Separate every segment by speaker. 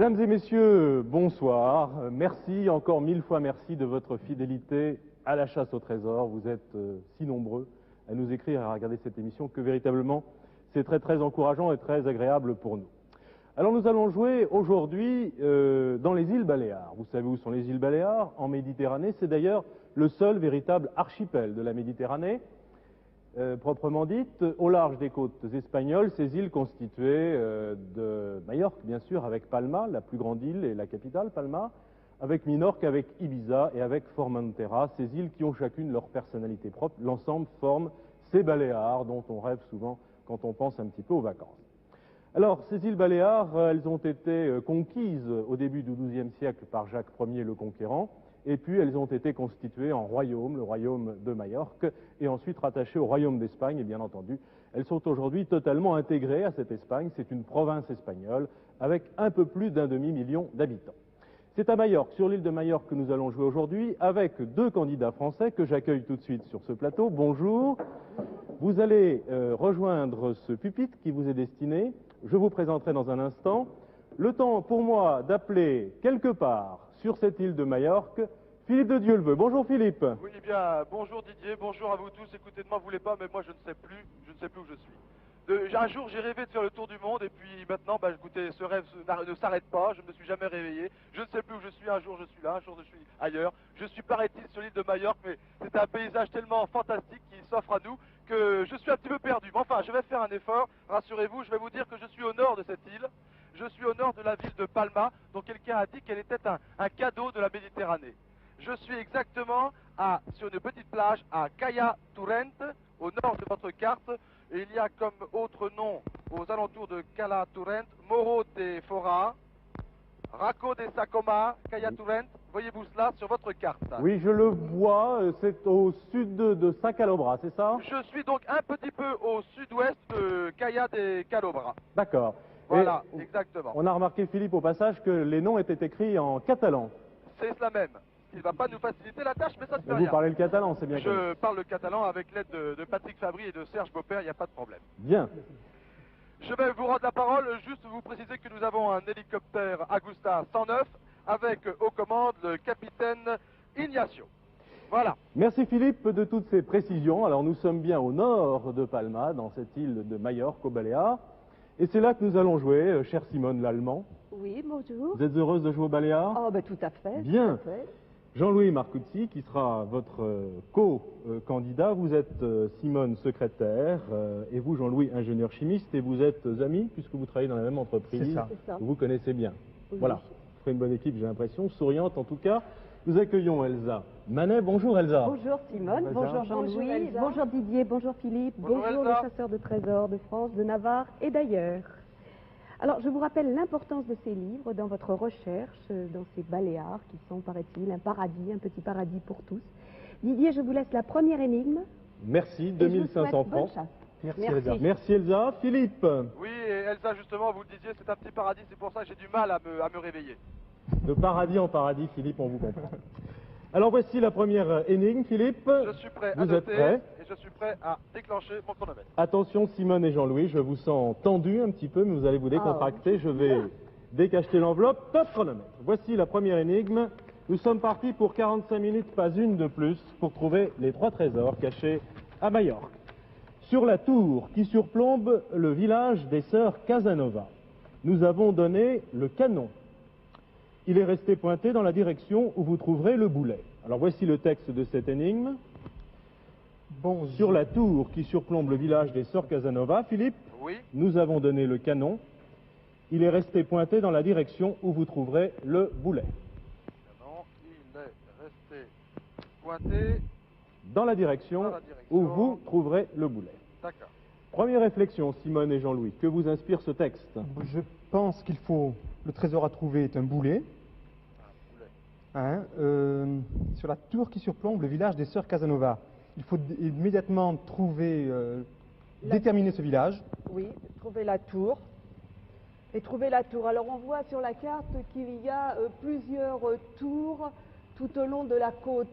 Speaker 1: Mesdames et messieurs, bonsoir. Merci, encore 1000 fois merci de votre fidélité à la chasse au trésor. Vous êtes si nombreux à nous écrire et à regarder cette émission que véritablement c'est très encourageant et très agréable pour nous. Alors nous allons jouer aujourd'hui dans les îles Baléares. Vous savez où sont les îles Baléares? En Méditerranée. C'est d'ailleurs le seul véritable archipel de la Méditerranée. Proprement dite, au large des côtes espagnoles, ces îles constituées de Majorque, bien sûr, avec Palma, la plus grande île et la capitale, Palma, avec Minorque, avec Ibiza et avec Formentera, ces îles qui ont chacune leur personnalité propre. L'ensemble forme ces Baléares dont on rêve souvent quand on pense un petit peu aux vacances. Alors, ces îles Baléares, elles ont été conquises au début du XIIe siècle par Jacques Ier le Conquérant, et puis elles ont été constituées en royaume, le royaume de Majorque, et ensuite rattachées au royaume d'Espagne, et bien entendu, elles sont aujourd'hui totalement intégrées à cette Espagne. C'est une province espagnole avec un peu plus d'un demi-million d'habitants. C'est à Majorque, sur l'île de Majorque, que nous allons jouer aujourd'hui, avec deux candidats français que j'accueille tout de suite sur ce plateau. Bonjour. Vous allez rejoindre ce pupitre qui vous est destiné. Je vous présenterai dans un instant. Le temps pour moi d'appeler quelque part sur cette île de Majorque Philippe de Dieuleveux. Bonjour Philippe.
Speaker 2: Oui, bien, bonjour Didier, bonjour à vous tous. Écoutez, ne m'en voulez pas, mais moi je ne sais plus où je suis. Un jour j'ai rêvé de faire le tour du monde et puis maintenant, écoutez, ce rêve ne s'arrête pas, je ne me suis jamais réveillé. Je ne sais plus où je suis, un jour je suis là, un jour je suis ailleurs. Je suis paraît-il sur l'île de Majorque, mais c'est un paysage tellement fantastique qui s'offre à nous que je suis un petit peu perdu. Mais enfin, je vais faire un effort, rassurez-vous, je vais vous dire que je suis au nord de cette île. Je suis au nord de la ville de Palma, dont quelqu'un a dit qu'elle était un cadeau de la Méditerranée. Je suis exactement sur une petite plage à Caya Turent, au nord de votre carte. Et il y a comme autre nom aux alentours de Cala Turent, Moro de Fora, Raco de Sacoma, Caya Turent. Voyez-vous cela sur votre carte?
Speaker 1: Oui, je le vois, c'est au sud de Sacalobra, c'est ça?
Speaker 2: Je suis donc un petit peu au sud-ouest de Caya de Calobra.
Speaker 1: D'accord.
Speaker 2: Voilà, exactement.
Speaker 1: On a remarqué, Philippe, au passage, que les noms étaient écrits en catalan.
Speaker 2: C'est cela même. Il ne va pas nous faciliter la tâche, mais ça ne fait
Speaker 1: Vous
Speaker 2: rien.
Speaker 1: parlez le catalan, c'est bien.
Speaker 2: Je parle le catalan avec l'aide de Patrick Fabry et de Serge Beaupère, il n'y a pas de problème.
Speaker 1: Bien.
Speaker 2: Je vais vous rendre la parole, juste vous préciser que nous avons un hélicoptère Agusta 109 avec aux commandes le capitaine Ignacio. Voilà.
Speaker 1: Merci Philippe de toutes ces précisions. Alors nous sommes bien au nord de Palma, dans cette île de Majorque, aux Baléares. Et c'est là que nous allons jouer, chère Simone l'Allemand.
Speaker 3: Oui, bonjour.
Speaker 1: Vous êtes heureuse de jouer aux Baléares?
Speaker 3: Oh, ben tout à fait.
Speaker 1: Bien.
Speaker 3: Tout à fait.
Speaker 1: Jean-Louis Marcuzzi, qui sera votre co-candidat. Vous êtes Simone, secrétaire, et vous, Jean-Louis, ingénieur chimiste, et vous êtes amis, puisque vous travaillez dans la même entreprise.
Speaker 3: C'est ça.
Speaker 1: Vous vous connaissez bien.
Speaker 3: Oui.
Speaker 1: Voilà. Vous ferez une bonne équipe, j'ai l'impression, souriante en tout cas. Nous accueillons Elsa Manet. Bonjour Elsa.
Speaker 3: Bonjour Simone, bonjour Jean-Louis, bonjour Didier, bonjour Philippe, bonjour les
Speaker 2: Elsa.
Speaker 3: chasseurs de trésors de France, de Navarre et d'ailleurs. Alors, je vous rappelle l'importance de ces livres dans votre recherche, dans ces Baléares qui sont, paraît-il, un paradis, un petit paradis pour tous. Didier, je vous laisse la première énige.
Speaker 1: Merci,
Speaker 3: Et je vous
Speaker 1: 2500
Speaker 3: souhaite bonne
Speaker 1: francs.
Speaker 3: chasse.
Speaker 1: Merci Elsa. Merci Elsa. Philippe.
Speaker 2: Oui, et Elsa, justement, vous le disiez, c'est un petit paradis, c'est pour ça que j'ai du mal à me réveiller.
Speaker 1: De paradis en paradis, Philippe, on vous comprend. Alors voici la première énigme, Philippe.
Speaker 2: Je suis prêt à
Speaker 1: Vous êtes
Speaker 2: noter
Speaker 1: prêts?
Speaker 2: et je suis prêt à déclencher mon chronomètre.
Speaker 1: Attention Simone et Jean-Louis, je vous sens tendu un petit peu, mais vous allez vous décontracter. Je vais décacheter l'enveloppe. Top chronomètre. Voici la première énigme. Nous sommes partis pour 45 minutes, pas une de plus, pour trouver les 3 trésors cachés à Majorque. Sur la tour qui surplombe le village des sœurs Casanova, nous avons donné le canon. Il est resté pointé dans la direction où vous trouverez le boulet. Alors voici le texte de cette énigme. Sur la tour qui surplombe le village des sœurs Casanova, Philippe,
Speaker 2: Oui,
Speaker 1: nous avons donné le canon. Il est resté pointé dans la direction où vous trouverez le boulet.
Speaker 2: non, il est resté pointé.
Speaker 1: Dans la direction où vous trouverez le boulet.
Speaker 2: D'accord.
Speaker 1: Première réflexion, Simone et Jean-Louis. Que vous inspire ce texte?
Speaker 4: Je pense qu'il faut... Le trésor à trouver est un boulet.
Speaker 2: Un boulet.
Speaker 4: Sur la tour qui surplombe le village des sœurs Casanova. Il faut immédiatement trouver, déterminer ce village.
Speaker 5: Oui, trouver la tour. Et trouver la tour. Alors on voit sur la carte qu'il y a plusieurs tours tout au long de la côte.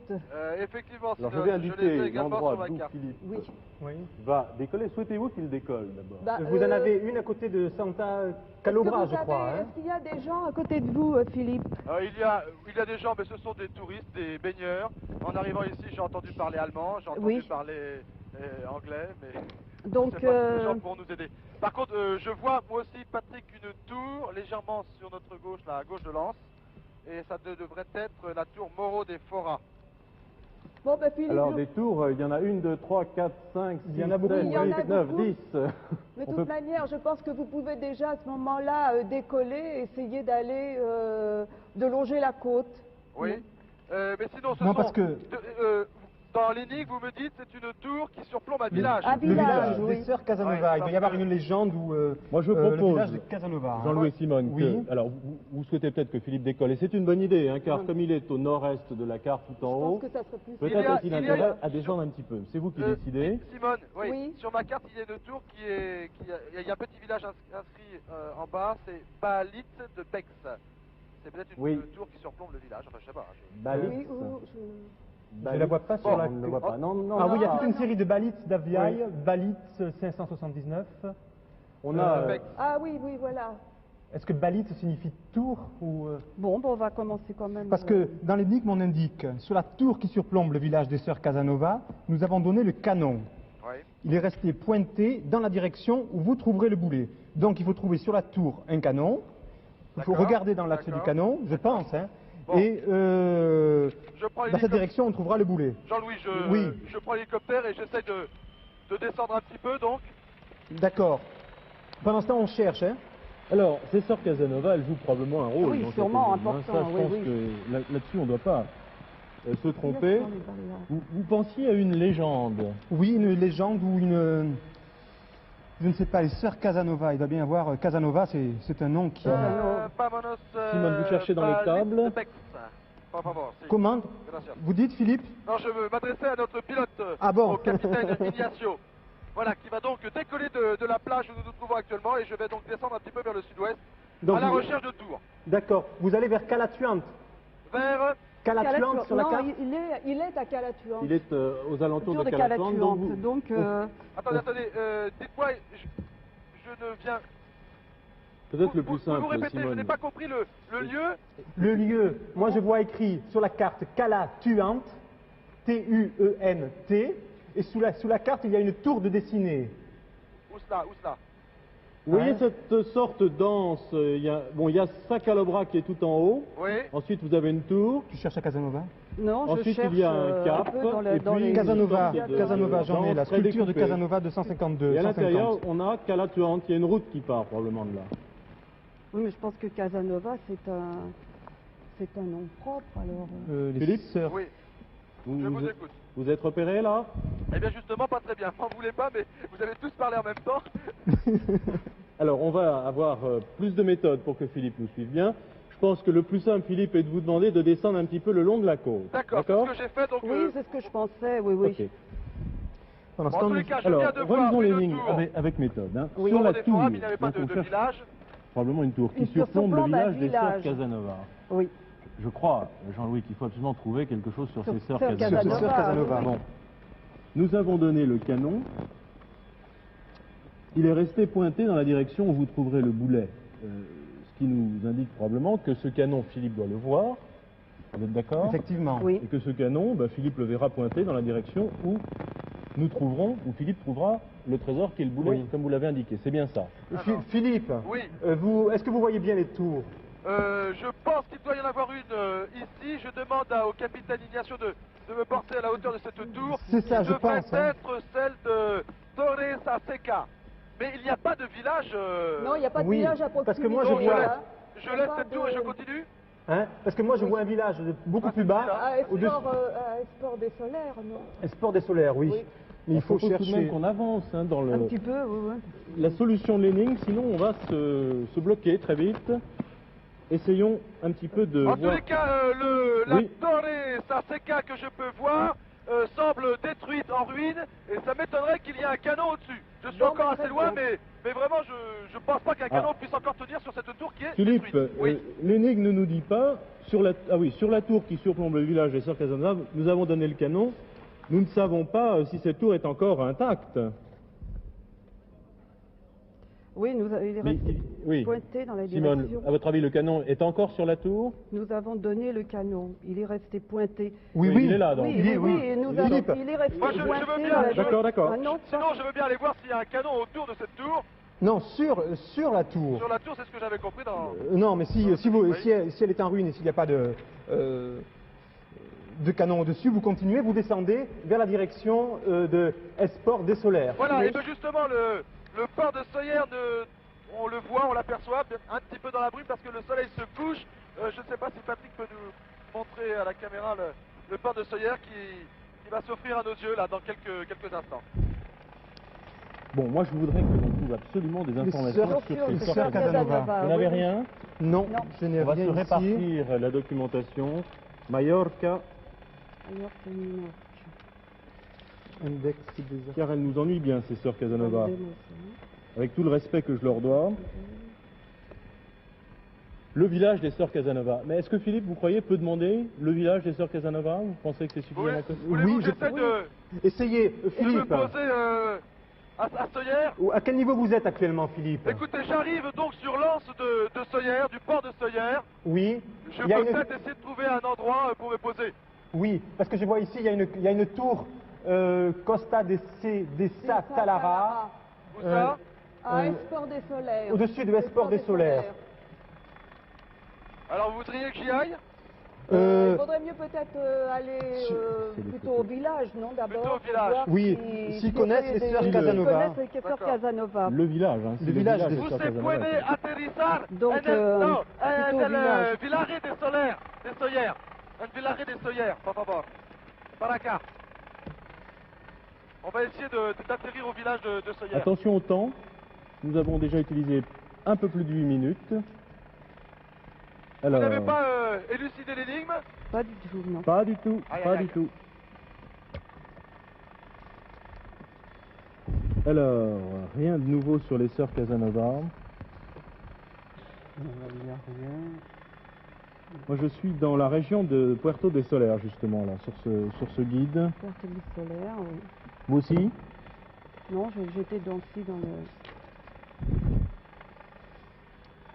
Speaker 2: Effectivement,
Speaker 1: Alors je
Speaker 2: Simone,
Speaker 1: vais
Speaker 2: l'ai
Speaker 1: indiquer
Speaker 2: également
Speaker 1: l'endroit
Speaker 2: sur ma
Speaker 1: d'où
Speaker 2: carte.
Speaker 1: Philippe
Speaker 5: Oui.
Speaker 4: Oui.
Speaker 1: va décoller. Souhaitez-vous qu'il décolle d'abord?
Speaker 5: Bah,
Speaker 4: Vous en avez une à côté de Santa Calobra, je crois. Hein.
Speaker 3: Est-ce qu'il y a des gens à côté de vous, Philippe?
Speaker 2: Il y a des gens, mais ce sont des touristes, des baigneurs. En arrivant ici, j'ai entendu parler allemand, j'ai entendu
Speaker 3: Oui.
Speaker 2: parler anglais, mais
Speaker 3: Donc,
Speaker 2: je sais pas si les gens pourront nous aider. Par contre, je vois moi aussi, Patrick, une tour légèrement sur notre gauche, là, à gauche de l'Anse, et ça devrait être la tour Moreau des Foras.
Speaker 3: bon, ben, Philippe,
Speaker 1: Alors des tours, il y en a 1, 2, 3, 4, 5, 6,
Speaker 4: Il y en a beaucoup,
Speaker 1: 7,
Speaker 3: il y en
Speaker 1: 8,
Speaker 3: a
Speaker 1: 9,
Speaker 3: beaucoup.
Speaker 1: 10.
Speaker 3: de
Speaker 1: on
Speaker 3: toute
Speaker 1: peut-
Speaker 3: manière, je pense que vous pouvez déjà à ce moment-là décoller, essayer d'aller, de longer la côte.
Speaker 2: Oui. Mais sinon, ce
Speaker 4: Non,
Speaker 2: sont...
Speaker 4: parce que-
Speaker 2: dans l'énigme, vous me dites, c'est une tour qui surplombe un village.
Speaker 3: Ah,
Speaker 4: Le village
Speaker 3: oui.
Speaker 4: des sœurs Casanova.
Speaker 2: Ouais,
Speaker 4: il doit y
Speaker 2: parce
Speaker 4: avoir
Speaker 2: que-
Speaker 4: une légende où
Speaker 1: Moi, je
Speaker 4: le
Speaker 1: propose,
Speaker 4: village de Casanova. hein.
Speaker 1: Jean-Louis et Simone,
Speaker 4: Oui.
Speaker 1: que, alors vous souhaitez peut-être que Philippe décolle, et c'est une bonne idée, hein, car comme il est au nord-est de la carte tout en
Speaker 3: Je
Speaker 1: haut,
Speaker 3: pense que ça serait plus
Speaker 2: Il y
Speaker 1: peut-être
Speaker 2: a-
Speaker 1: a-t-il
Speaker 2: il y a-
Speaker 1: intérêt à descendre un petit peu. C'est vous qui décidez.
Speaker 2: Simone, oui.
Speaker 3: Oui.
Speaker 2: Sur ma carte, il y a une tour il y a un petit village inscrit en bas, c'est Balit de Bex. C'est peut-être une
Speaker 1: Oui.
Speaker 2: tour qui surplombe le village, enfin je sais pas.
Speaker 1: Balit.
Speaker 3: Oui, ou
Speaker 4: Je la vois pas sur
Speaker 1: Bon,
Speaker 4: la...
Speaker 1: on ne le voit pas. Non, non,
Speaker 4: Ah oui, il y a
Speaker 1: non.
Speaker 4: toute une série de Balitz d'Aviaille, Balitz 579.
Speaker 1: On a...
Speaker 2: Bex.
Speaker 3: Ah oui, oui, voilà.
Speaker 4: Est-ce que Balitz signifie tour ou...
Speaker 3: Bon, ben, on va commencer quand même.
Speaker 4: Parce que dans l'énigme, on indique, sur la tour qui surplombe le village des sœurs Casanova, nous avons donné le canon.
Speaker 2: Oui.
Speaker 4: Il est resté pointé dans la direction où vous trouverez le boulet. Donc il faut trouver sur la tour un canon, il faut
Speaker 2: D'accord,
Speaker 4: regarder dans l'axe du
Speaker 2: d'accord.
Speaker 4: canon, je pense, hein,
Speaker 2: Bon.
Speaker 4: et
Speaker 2: Je prends
Speaker 4: dans cette
Speaker 2: l'hélicoptère.
Speaker 4: direction, on trouvera le boulet.
Speaker 2: Jean-Louis,
Speaker 4: Oui.
Speaker 2: je prends l'hélicoptère et j'essaie de descendre un petit peu donc.
Speaker 4: D'accord. Pendant ce temps, on cherche. Hein.
Speaker 1: Alors, ces sœurs Casanova, elles jouent probablement un rôle
Speaker 3: Oui,
Speaker 1: dans cette
Speaker 3: sûrement
Speaker 1: énigme, hein.
Speaker 3: important,
Speaker 1: Ça, je
Speaker 3: oui,
Speaker 1: pense
Speaker 3: oui.
Speaker 1: que là-dessus, on ne doit pas se tromper. Vous pensiez à une légende.
Speaker 4: Oui, une légende ou une... Je ne sais pas, les sœurs Casanova. Il doit bien y avoir... Casanova, c'est un nom qui...
Speaker 2: Vámonos,
Speaker 1: Simone, vous cherchez dans les
Speaker 2: Balit
Speaker 1: tables.
Speaker 2: de Bex. Por favor, si.
Speaker 4: Comment
Speaker 2: Gracias.
Speaker 4: vous dites, Philippe?
Speaker 2: Non, je veux m'adresser à notre pilote,
Speaker 4: Ah bon.
Speaker 2: au capitaine Ignacio. Voilà, qui va donc décoller de la plage où nous nous trouvons actuellement et je vais donc descendre un petit peu vers le sud-ouest
Speaker 4: Donc,
Speaker 2: à la
Speaker 4: vous-
Speaker 2: recherche de tours.
Speaker 4: D'accord. Vous allez vers Calatuante.
Speaker 2: Vers...
Speaker 4: Calatuante sur la
Speaker 3: non,
Speaker 4: carte.
Speaker 3: il est à Calatuante.
Speaker 1: Il est aux alentours
Speaker 3: Autour
Speaker 1: de
Speaker 3: de
Speaker 1: Calatuante. Donc,
Speaker 3: Calatuante. Donc,
Speaker 2: Attendez, dites-moi, je ne viens...
Speaker 1: peut-être le plus
Speaker 2: Vous
Speaker 1: simple,
Speaker 2: répétez, je
Speaker 1: Simone.
Speaker 2: n'ai pas compris le lieu.
Speaker 4: Le lieu, moi je vois écrit sur la carte Calatuante, T-U-E-N-T, et sous la carte il y a une tour de dessinée.
Speaker 2: Où cela, où cela?
Speaker 1: Vous voyez
Speaker 4: Hein?
Speaker 1: cette sorte d'anse, il y a Sacalobra qui est tout en haut.
Speaker 2: Oui.
Speaker 1: Ensuite, vous avez une tour.
Speaker 4: Tu cherches à Casanova?
Speaker 3: non, je
Speaker 1: Ensuite,
Speaker 3: cherche
Speaker 1: il y a un cap.
Speaker 3: peu dans,
Speaker 1: et
Speaker 3: dans
Speaker 1: puis
Speaker 3: les...
Speaker 1: une
Speaker 4: Casanova,
Speaker 1: sorte de-
Speaker 4: Casanova, j'en ai, la
Speaker 1: d'anse
Speaker 4: sculpture de
Speaker 1: prédécoupée.
Speaker 4: Casanova de 152,
Speaker 1: Et à l'intérieur,
Speaker 4: 150.
Speaker 1: on a Calatuante. Il y a une route qui part probablement de là.
Speaker 3: Oui, mais je pense que Casanova, c'est un nom propre, alors...
Speaker 4: Les
Speaker 1: Philippe
Speaker 4: sœurs.
Speaker 2: Oui,
Speaker 1: Vous,
Speaker 2: je vous
Speaker 1: vous-
Speaker 2: écoute.
Speaker 1: vous êtes repéré là?
Speaker 2: Eh bien justement, pas très bien. M'en voulez pas, mais vous avez tous parlé en même temps.
Speaker 1: Alors, on va avoir plus de méthodes pour que Philippe nous suive bien. Je pense que le plus simple, Philippe, est de vous demander de descendre un petit peu le long de la côte.
Speaker 2: D'accord, c'est ce que j'ai fait, donc...
Speaker 3: Oui, c'est ce que je pensais, oui, oui.
Speaker 1: Ok.
Speaker 4: Pendant ce
Speaker 2: en
Speaker 4: temps,
Speaker 2: tous les
Speaker 4: nous-
Speaker 2: cas, je
Speaker 1: Alors,
Speaker 2: viens de voir
Speaker 1: relisons
Speaker 2: une
Speaker 1: l'énigme
Speaker 2: tour.
Speaker 1: avec méthode. Hein.
Speaker 3: Oui.
Speaker 1: Sur
Speaker 2: Au
Speaker 1: la
Speaker 2: des
Speaker 1: tour,
Speaker 2: forums, il n'y avait pas
Speaker 1: donc
Speaker 2: de
Speaker 1: on cherche
Speaker 2: village.
Speaker 1: probablement une tour qui
Speaker 3: Une tour
Speaker 1: surplombe le
Speaker 3: surplombe un
Speaker 1: village des sœurs
Speaker 3: village.
Speaker 1: Casanova.
Speaker 3: Oui.
Speaker 1: Je crois, Jean-Louis, qu'il faut absolument trouver quelque chose sur
Speaker 3: Sur
Speaker 1: ces sœurs
Speaker 3: sœurs
Speaker 1: Casanova.
Speaker 4: Sur ces sœurs Casanova.
Speaker 3: oui.
Speaker 1: Bon. Nous avons donné le canon. Il est resté pointé dans la direction où vous trouverez le boulet. Ce qui nous indique probablement que ce canon, Philippe doit le voir. Vous êtes d'accord?
Speaker 4: Effectivement.
Speaker 3: Oui.
Speaker 1: Et que ce canon, Philippe le verra pointé dans la direction où nous trouverons, où Philippe trouvera le trésor qui est le boulet,
Speaker 4: Oui.
Speaker 1: comme vous l'avez indiqué. C'est bien ça.
Speaker 4: Philippe,
Speaker 2: Oui.
Speaker 4: est-ce que vous voyez bien les tours?
Speaker 2: Je pense qu'il doit y en avoir une ici. Je demande au capitaine Ignacio de me porter à la hauteur de cette tour.
Speaker 4: C'est ça,
Speaker 2: qui
Speaker 4: je
Speaker 2: devrait
Speaker 4: pense, hein.
Speaker 2: être celle de Torres a Seca. Mais il n'y a pas de village.
Speaker 3: Non, il n'y a pas de
Speaker 4: oui,
Speaker 3: village à
Speaker 4: parce
Speaker 3: proximité.
Speaker 4: que moi, je
Speaker 2: Donc,
Speaker 4: vois-
Speaker 3: là.
Speaker 2: je laisse cette tour et je continue.
Speaker 4: Hein? Parce que moi je vois un village beaucoup plus bas,
Speaker 3: À
Speaker 4: au-dessus.
Speaker 3: Esport des Solaires, non?
Speaker 4: Sport des Solaires, oui.
Speaker 3: Oui.
Speaker 4: Mais il faut
Speaker 1: propose tout de même
Speaker 4: chercher.
Speaker 1: qu'on avance dans
Speaker 3: Un petit peu, oui, oui.
Speaker 1: la solution de l'énigme, sinon on va se bloquer très vite. Essayons un petit peu de
Speaker 2: En tous
Speaker 1: voir.
Speaker 2: les cas, la
Speaker 1: Oui.
Speaker 2: Torres a que je peux voir semble détruite en ruine et ça m'étonnerait qu'il y ait un canon au-dessus. Je suis
Speaker 5: Dans
Speaker 2: encore
Speaker 5: mes
Speaker 2: assez loin,
Speaker 5: réponses.
Speaker 2: mais vraiment, je pense pas qu'un canon puisse encore tenir sur cette tour qui est
Speaker 1: Philippe,
Speaker 2: détruite. Oui.
Speaker 1: l'énigme ne nous dit pas, sur la tour qui surplombe le village des Sœurs Casanova, nous avons donné le canon, nous ne savons pas si cette tour est encore intacte.
Speaker 5: Oui, il est
Speaker 1: Mais-
Speaker 5: resté
Speaker 1: oui.
Speaker 5: pointé dans la
Speaker 1: Simone,
Speaker 5: direction.
Speaker 1: à votre avis, le canon est encore sur la tour?
Speaker 5: Nous avons donné le canon. Il est resté pointé.
Speaker 4: Oui,
Speaker 1: Oui,
Speaker 4: oui.
Speaker 1: il est là, donc.
Speaker 5: Oui,
Speaker 4: Il est-
Speaker 5: oui,
Speaker 4: oui.
Speaker 5: et nous
Speaker 4: Philippe.
Speaker 5: avons, il est resté
Speaker 2: Moi, je veux
Speaker 5: pointé
Speaker 2: bien.
Speaker 5: dans la
Speaker 1: D'accord, d'accord.
Speaker 5: Ah non,
Speaker 2: Sinon, je veux bien aller voir s'il y a un canon autour de cette tour.
Speaker 4: Non, sur la tour.
Speaker 2: Sur la tour, c'est ce que j'avais compris dans...
Speaker 4: Non, mais si
Speaker 2: Oui.
Speaker 4: elle est en ruine et s'il n'y a pas de canon au-dessus, vous continuez, vous descendez vers la direction de Esport des Solaires.
Speaker 2: Voilà,
Speaker 4: Oui.
Speaker 2: et bien justement, le port de Soyer, on le voit, on l'aperçoit, un petit peu dans la brume parce que le soleil se couche. Je ne sais pas si Patrick peut nous montrer à la caméra le port de Soyer qui va s'offrir à nos yeux là dans quelques instants.
Speaker 1: Bon, moi je voudrais que l'on trouve absolument des informations
Speaker 4: sœurs-
Speaker 1: sur
Speaker 5: Sur
Speaker 1: ces
Speaker 5: les
Speaker 1: Sœurs
Speaker 5: Sœurs
Speaker 1: Casanova.
Speaker 5: Casanova,
Speaker 1: Vous n'avez
Speaker 5: oui.
Speaker 1: rien?
Speaker 4: Non,
Speaker 5: Non.
Speaker 4: je n'ai
Speaker 1: On va
Speaker 4: rien
Speaker 1: se
Speaker 4: ici.
Speaker 1: répartir la documentation. Mallorca,
Speaker 5: Alors, c'est une
Speaker 4: Index des
Speaker 1: car elles nous ennuient bien, ces Sœurs Casanova.
Speaker 5: marque.
Speaker 1: Avec tout le respect que je leur dois. Le village des Sœurs Casanova. Mais est-ce que Philippe, vous croyez, peut demander le village des Sœurs Casanova? Vous pensez que c'est suffisant?
Speaker 2: Voulez-vous
Speaker 4: Oui,
Speaker 2: que j'essaie
Speaker 4: Essayez,
Speaker 2: de me
Speaker 4: Philippe.
Speaker 2: poser à Soyer?
Speaker 4: À quel niveau vous êtes actuellement, Philippe?
Speaker 2: Écoutez, j'arrive donc sur l'anse de Soyer, du port de Soyer.
Speaker 4: Oui.
Speaker 2: Je
Speaker 4: Il y a
Speaker 2: peux
Speaker 4: une-
Speaker 2: peut-être essayer de trouver un endroit pour me poser.
Speaker 4: Oui, parce que je vois ici, il y a une tour Costa de Sa Talara,
Speaker 2: Où ça?
Speaker 5: Ah, Esport des Solaires.
Speaker 4: au-dessus de Esport des Solaires.
Speaker 2: Alors vous voudriez que j'y aille?
Speaker 5: Il vaudrait mieux peut-être aller
Speaker 1: c'est les
Speaker 5: plutôt au village, non, d'abord
Speaker 2: Plutôt au
Speaker 5: pour
Speaker 2: village.
Speaker 5: voir
Speaker 4: Oui, s'ils connaissent les Sœurs Casanova.
Speaker 5: S'ils connaissent les Sœurs
Speaker 2: D'accord.
Speaker 5: Casanova.
Speaker 1: Le village, hein. c'est
Speaker 4: Le village des
Speaker 1: des
Speaker 2: Vous
Speaker 1: Sœurs
Speaker 2: se
Speaker 1: Casanova.
Speaker 2: puede aterrizar
Speaker 5: Donc,
Speaker 2: en el, no,
Speaker 5: plutôt
Speaker 2: en el
Speaker 5: village.
Speaker 2: village de Soler, de Soyer. Un village de Soyer, por favor. Par acá. On va essayer d'atterrir au village de Soyer.
Speaker 1: Attention au temps. Nous avons déjà utilisé un peu plus de 8 minutes.
Speaker 2: Vous
Speaker 1: Alors,
Speaker 2: n'avez pas élucidé l'énigme?
Speaker 5: Pas du tout, non.
Speaker 1: pas du tout,
Speaker 2: Aïe,
Speaker 1: pas
Speaker 2: aïe,
Speaker 1: du
Speaker 2: aïe.
Speaker 1: tout. Alors, rien de nouveau sur les Sœurs Casanova. Moi, je suis dans la région de Puerto de Solaire, justement, là, sur ce guide.
Speaker 5: Porte du Solaire, oui.
Speaker 1: Vous aussi?
Speaker 5: Non, j'étais donc ici dans le...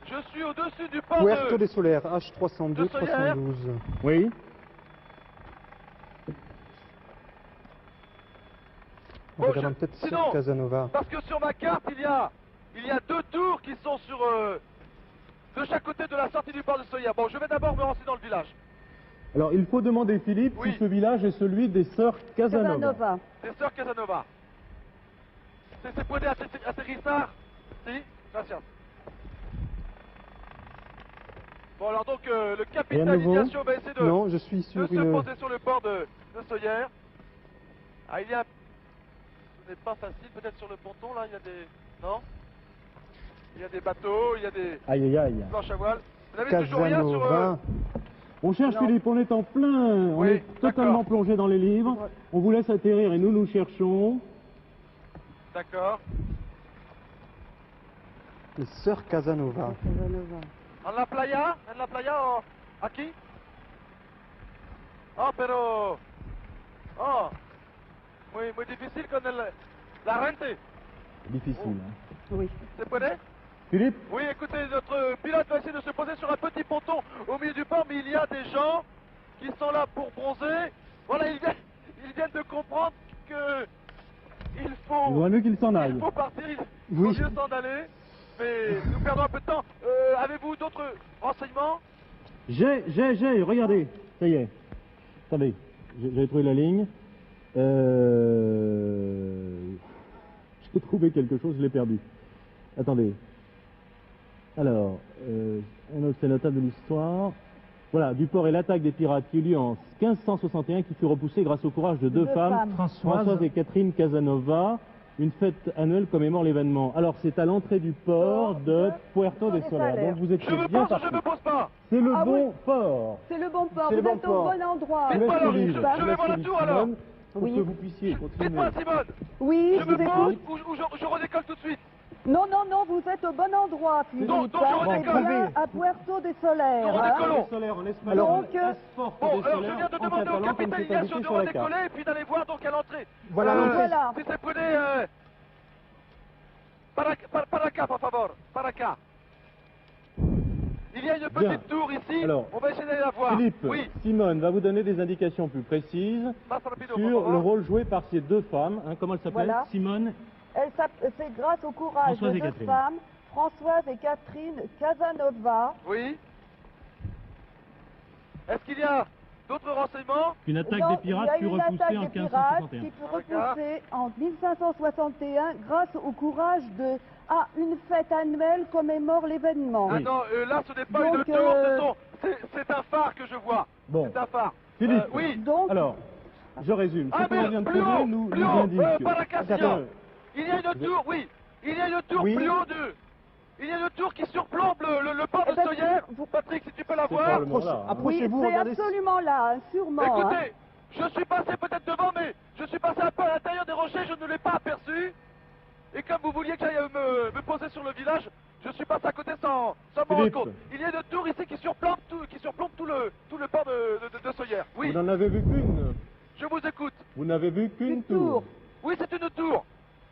Speaker 2: Je suis au-dessus du port
Speaker 4: Puerto
Speaker 2: de...
Speaker 4: des Solaires, H302,
Speaker 2: de Soler.
Speaker 4: 312.
Speaker 1: Oui?
Speaker 4: On regarde peut-être
Speaker 2: sinon-
Speaker 4: Sœurs Casanova.
Speaker 2: Parce que sur ma carte, il y a deux tours qui sont sur... de chaque côté de la sortie du port de Soyer. Bon, je vais d'abord me renseigner dans le village.
Speaker 1: Alors, il faut demander, Philippe,
Speaker 2: Oui.
Speaker 1: si ce village est celui des Sœurs Casanova.
Speaker 5: Casanova.
Speaker 2: Des Sœurs Casanova. Se puede aterrizar? Si? Gracias. Bon, alors donc, le
Speaker 1: Rien
Speaker 2: capitaine
Speaker 1: de nouveau?
Speaker 2: Ignacio va essayer de
Speaker 4: Non, je suis
Speaker 2: se
Speaker 4: sur une...
Speaker 2: poser sur le port de Soyer. Ah, il y a... Ce n'est pas facile, peut-être sur le ponton, là, il y a des... Non? Il y a des bateaux, il y a des
Speaker 1: Aïe, aïe, aïe.
Speaker 2: planches à voile. Vous n'avez toujours rien sur...
Speaker 4: Casanova.
Speaker 1: On cherche,
Speaker 5: Non.
Speaker 1: Philippe, on est en plein, on
Speaker 2: Oui,
Speaker 1: est totalement
Speaker 2: d'accord.
Speaker 1: plongé dans les livres.
Speaker 5: Ouais.
Speaker 1: On vous laisse atterrir et nous cherchons.
Speaker 2: D'accord.
Speaker 4: Les Sœurs Casanova.
Speaker 5: Casanova.
Speaker 2: En la playa, o aquí. Oh, pero... Oh, muy difícil con la rente.
Speaker 1: Difficile. hein.
Speaker 5: Oui.
Speaker 2: Se puede?
Speaker 1: Philippe,
Speaker 2: Oui, écoutez, notre pilote va essayer de se poser sur un petit ponton au milieu du port, mais il y a des gens qui sont là pour bronzer. Voilà, ils viennent de comprendre que il
Speaker 1: il
Speaker 2: faut
Speaker 1: vaut mieux qu'il s'en aille.
Speaker 2: partir, il
Speaker 4: Oui.
Speaker 2: faut mieux s'en aller. Mais nous perdons un peu de temps. Avez-vous d'autres renseignements?
Speaker 1: Regardez, ça y est. Attendez, j'ai trouvé la ligne. J'ai trouvé quelque chose, je l'ai perdu. Attendez. Alors, un autre fait notable de l'histoire. Voilà, du port et l'attaque des pirates qui eut lieu en 1561, qui fut repoussée grâce au courage de deux femmes, Françoise et Catherine Casanova. Une fête annuelle commémore l'événement. Alors, c'est à l'entrée du port de Puerto de Solaire. Donc, vous êtes
Speaker 2: Je me
Speaker 1: bien
Speaker 2: pose ou je
Speaker 1: parti.
Speaker 2: me pose pas?
Speaker 1: C'est le
Speaker 5: Ah
Speaker 1: bon
Speaker 5: oui.
Speaker 1: port.
Speaker 5: C'est le bon port,
Speaker 4: C'est le
Speaker 5: vous
Speaker 4: bon
Speaker 5: êtes
Speaker 4: port.
Speaker 5: au bon endroit.
Speaker 2: Mais
Speaker 1: Je laisse
Speaker 2: pas alors,
Speaker 1: Philippe,
Speaker 2: je
Speaker 1: laisse
Speaker 2: vais voir le
Speaker 1: Philippe
Speaker 2: tour, alors.
Speaker 1: Simone. pour
Speaker 3: Oui.
Speaker 1: que vous puissiez continuer.
Speaker 2: Dites-moi, Simone,
Speaker 3: Oui,
Speaker 2: je
Speaker 3: je
Speaker 2: me
Speaker 3: vous écoute.
Speaker 2: pose ou je redécolle tout de suite?
Speaker 5: Non, non, non, vous êtes au bon endroit, Philippe.
Speaker 2: Donc, je
Speaker 5: C'est
Speaker 2: redécolle.
Speaker 5: bien à Puerto de Soler.
Speaker 2: Je
Speaker 5: hein.
Speaker 2: redécolle.
Speaker 1: Solaire en espagnol,
Speaker 5: Donc,
Speaker 1: Asforte
Speaker 2: Bon,
Speaker 1: des
Speaker 2: alors je
Speaker 1: Solaires
Speaker 2: viens de
Speaker 1: en
Speaker 2: demander au
Speaker 1: catalan, comme
Speaker 2: capitaine
Speaker 1: c'est
Speaker 2: Ignacio
Speaker 1: indiqué
Speaker 2: de
Speaker 1: sur la carte.
Speaker 2: redécoller et puis d'aller voir donc à l'entrée.
Speaker 4: Voilà l'entrée.
Speaker 5: Voilà.
Speaker 2: Si c'est prêté, para acá, por favor, para acá. Il y a une
Speaker 1: Bien.
Speaker 2: petite tour ici,
Speaker 1: Alors,
Speaker 2: on va essayer d'aller la voir.
Speaker 1: Philippe,
Speaker 2: Oui,
Speaker 1: Simone va vous donner des indications plus précises
Speaker 2: más rapido, por
Speaker 1: sur
Speaker 2: favor.
Speaker 1: le rôle joué par ces deux femmes. Hein, comment elles s'appellent?
Speaker 5: Voilà.
Speaker 1: Simone.
Speaker 5: C'est grâce au courage
Speaker 1: Françoise
Speaker 5: de
Speaker 1: et
Speaker 5: deux
Speaker 1: Catherine.
Speaker 5: femmes, Françoise et Catherine Casanova.
Speaker 2: Oui. Est-ce qu'il y a d'autres renseignements?
Speaker 1: Une attaque
Speaker 5: Non,
Speaker 1: des pirates fut
Speaker 5: il y a eu une
Speaker 1: repoussée
Speaker 5: attaque
Speaker 1: en
Speaker 5: des pirates
Speaker 1: 1561.
Speaker 5: qui fut repoussée en 1561 grâce au courage de... Ah, une fête annuelle commémore l'événement.
Speaker 2: Ah non, là ce n'est pas
Speaker 5: Donc,
Speaker 2: une tour, c'est un phare que je vois.
Speaker 1: Bon.
Speaker 2: C'est un phare.
Speaker 1: Philippe.
Speaker 2: Oui.
Speaker 5: Donc,
Speaker 1: Alors, je résume. Ce
Speaker 2: Ah
Speaker 1: que l'on
Speaker 2: mais
Speaker 1: vient de
Speaker 2: plus
Speaker 1: trouver
Speaker 2: haut,
Speaker 1: nous
Speaker 2: plus haut,
Speaker 1: indique
Speaker 2: par la Cassia.
Speaker 1: que-
Speaker 2: Il y a une tour, oui. Il y a une tour
Speaker 4: Oui.
Speaker 2: plus haut il y a une tour qui surplombe le port de
Speaker 5: Eh ben,
Speaker 2: Soyer.
Speaker 5: vous-
Speaker 2: Patrick, si tu peux la
Speaker 1: C'est
Speaker 2: voir.
Speaker 1: probablement là, hein.
Speaker 5: oui,
Speaker 4: Approchez-vous,
Speaker 5: c'est
Speaker 4: regardez.
Speaker 5: absolument là, hein, sûrement. hein.
Speaker 2: Écoutez, je suis passé peut-être devant, mais je suis passé un peu à l'intérieur des rochers, je ne l'ai pas aperçu. Et comme vous vouliez que j'aille me poser sur le village, je suis passé à côté sans m'en rendre
Speaker 1: Philippe.
Speaker 2: compte. Il y a une tour ici qui surplombe tout le port de Soyer. Oui,
Speaker 1: Vous n'en avez vu qu'une.
Speaker 2: je vous écoute.
Speaker 1: Vous n'avez vu qu'une
Speaker 5: Une
Speaker 1: tour.
Speaker 5: tour.
Speaker 2: Oui, c'est une tour.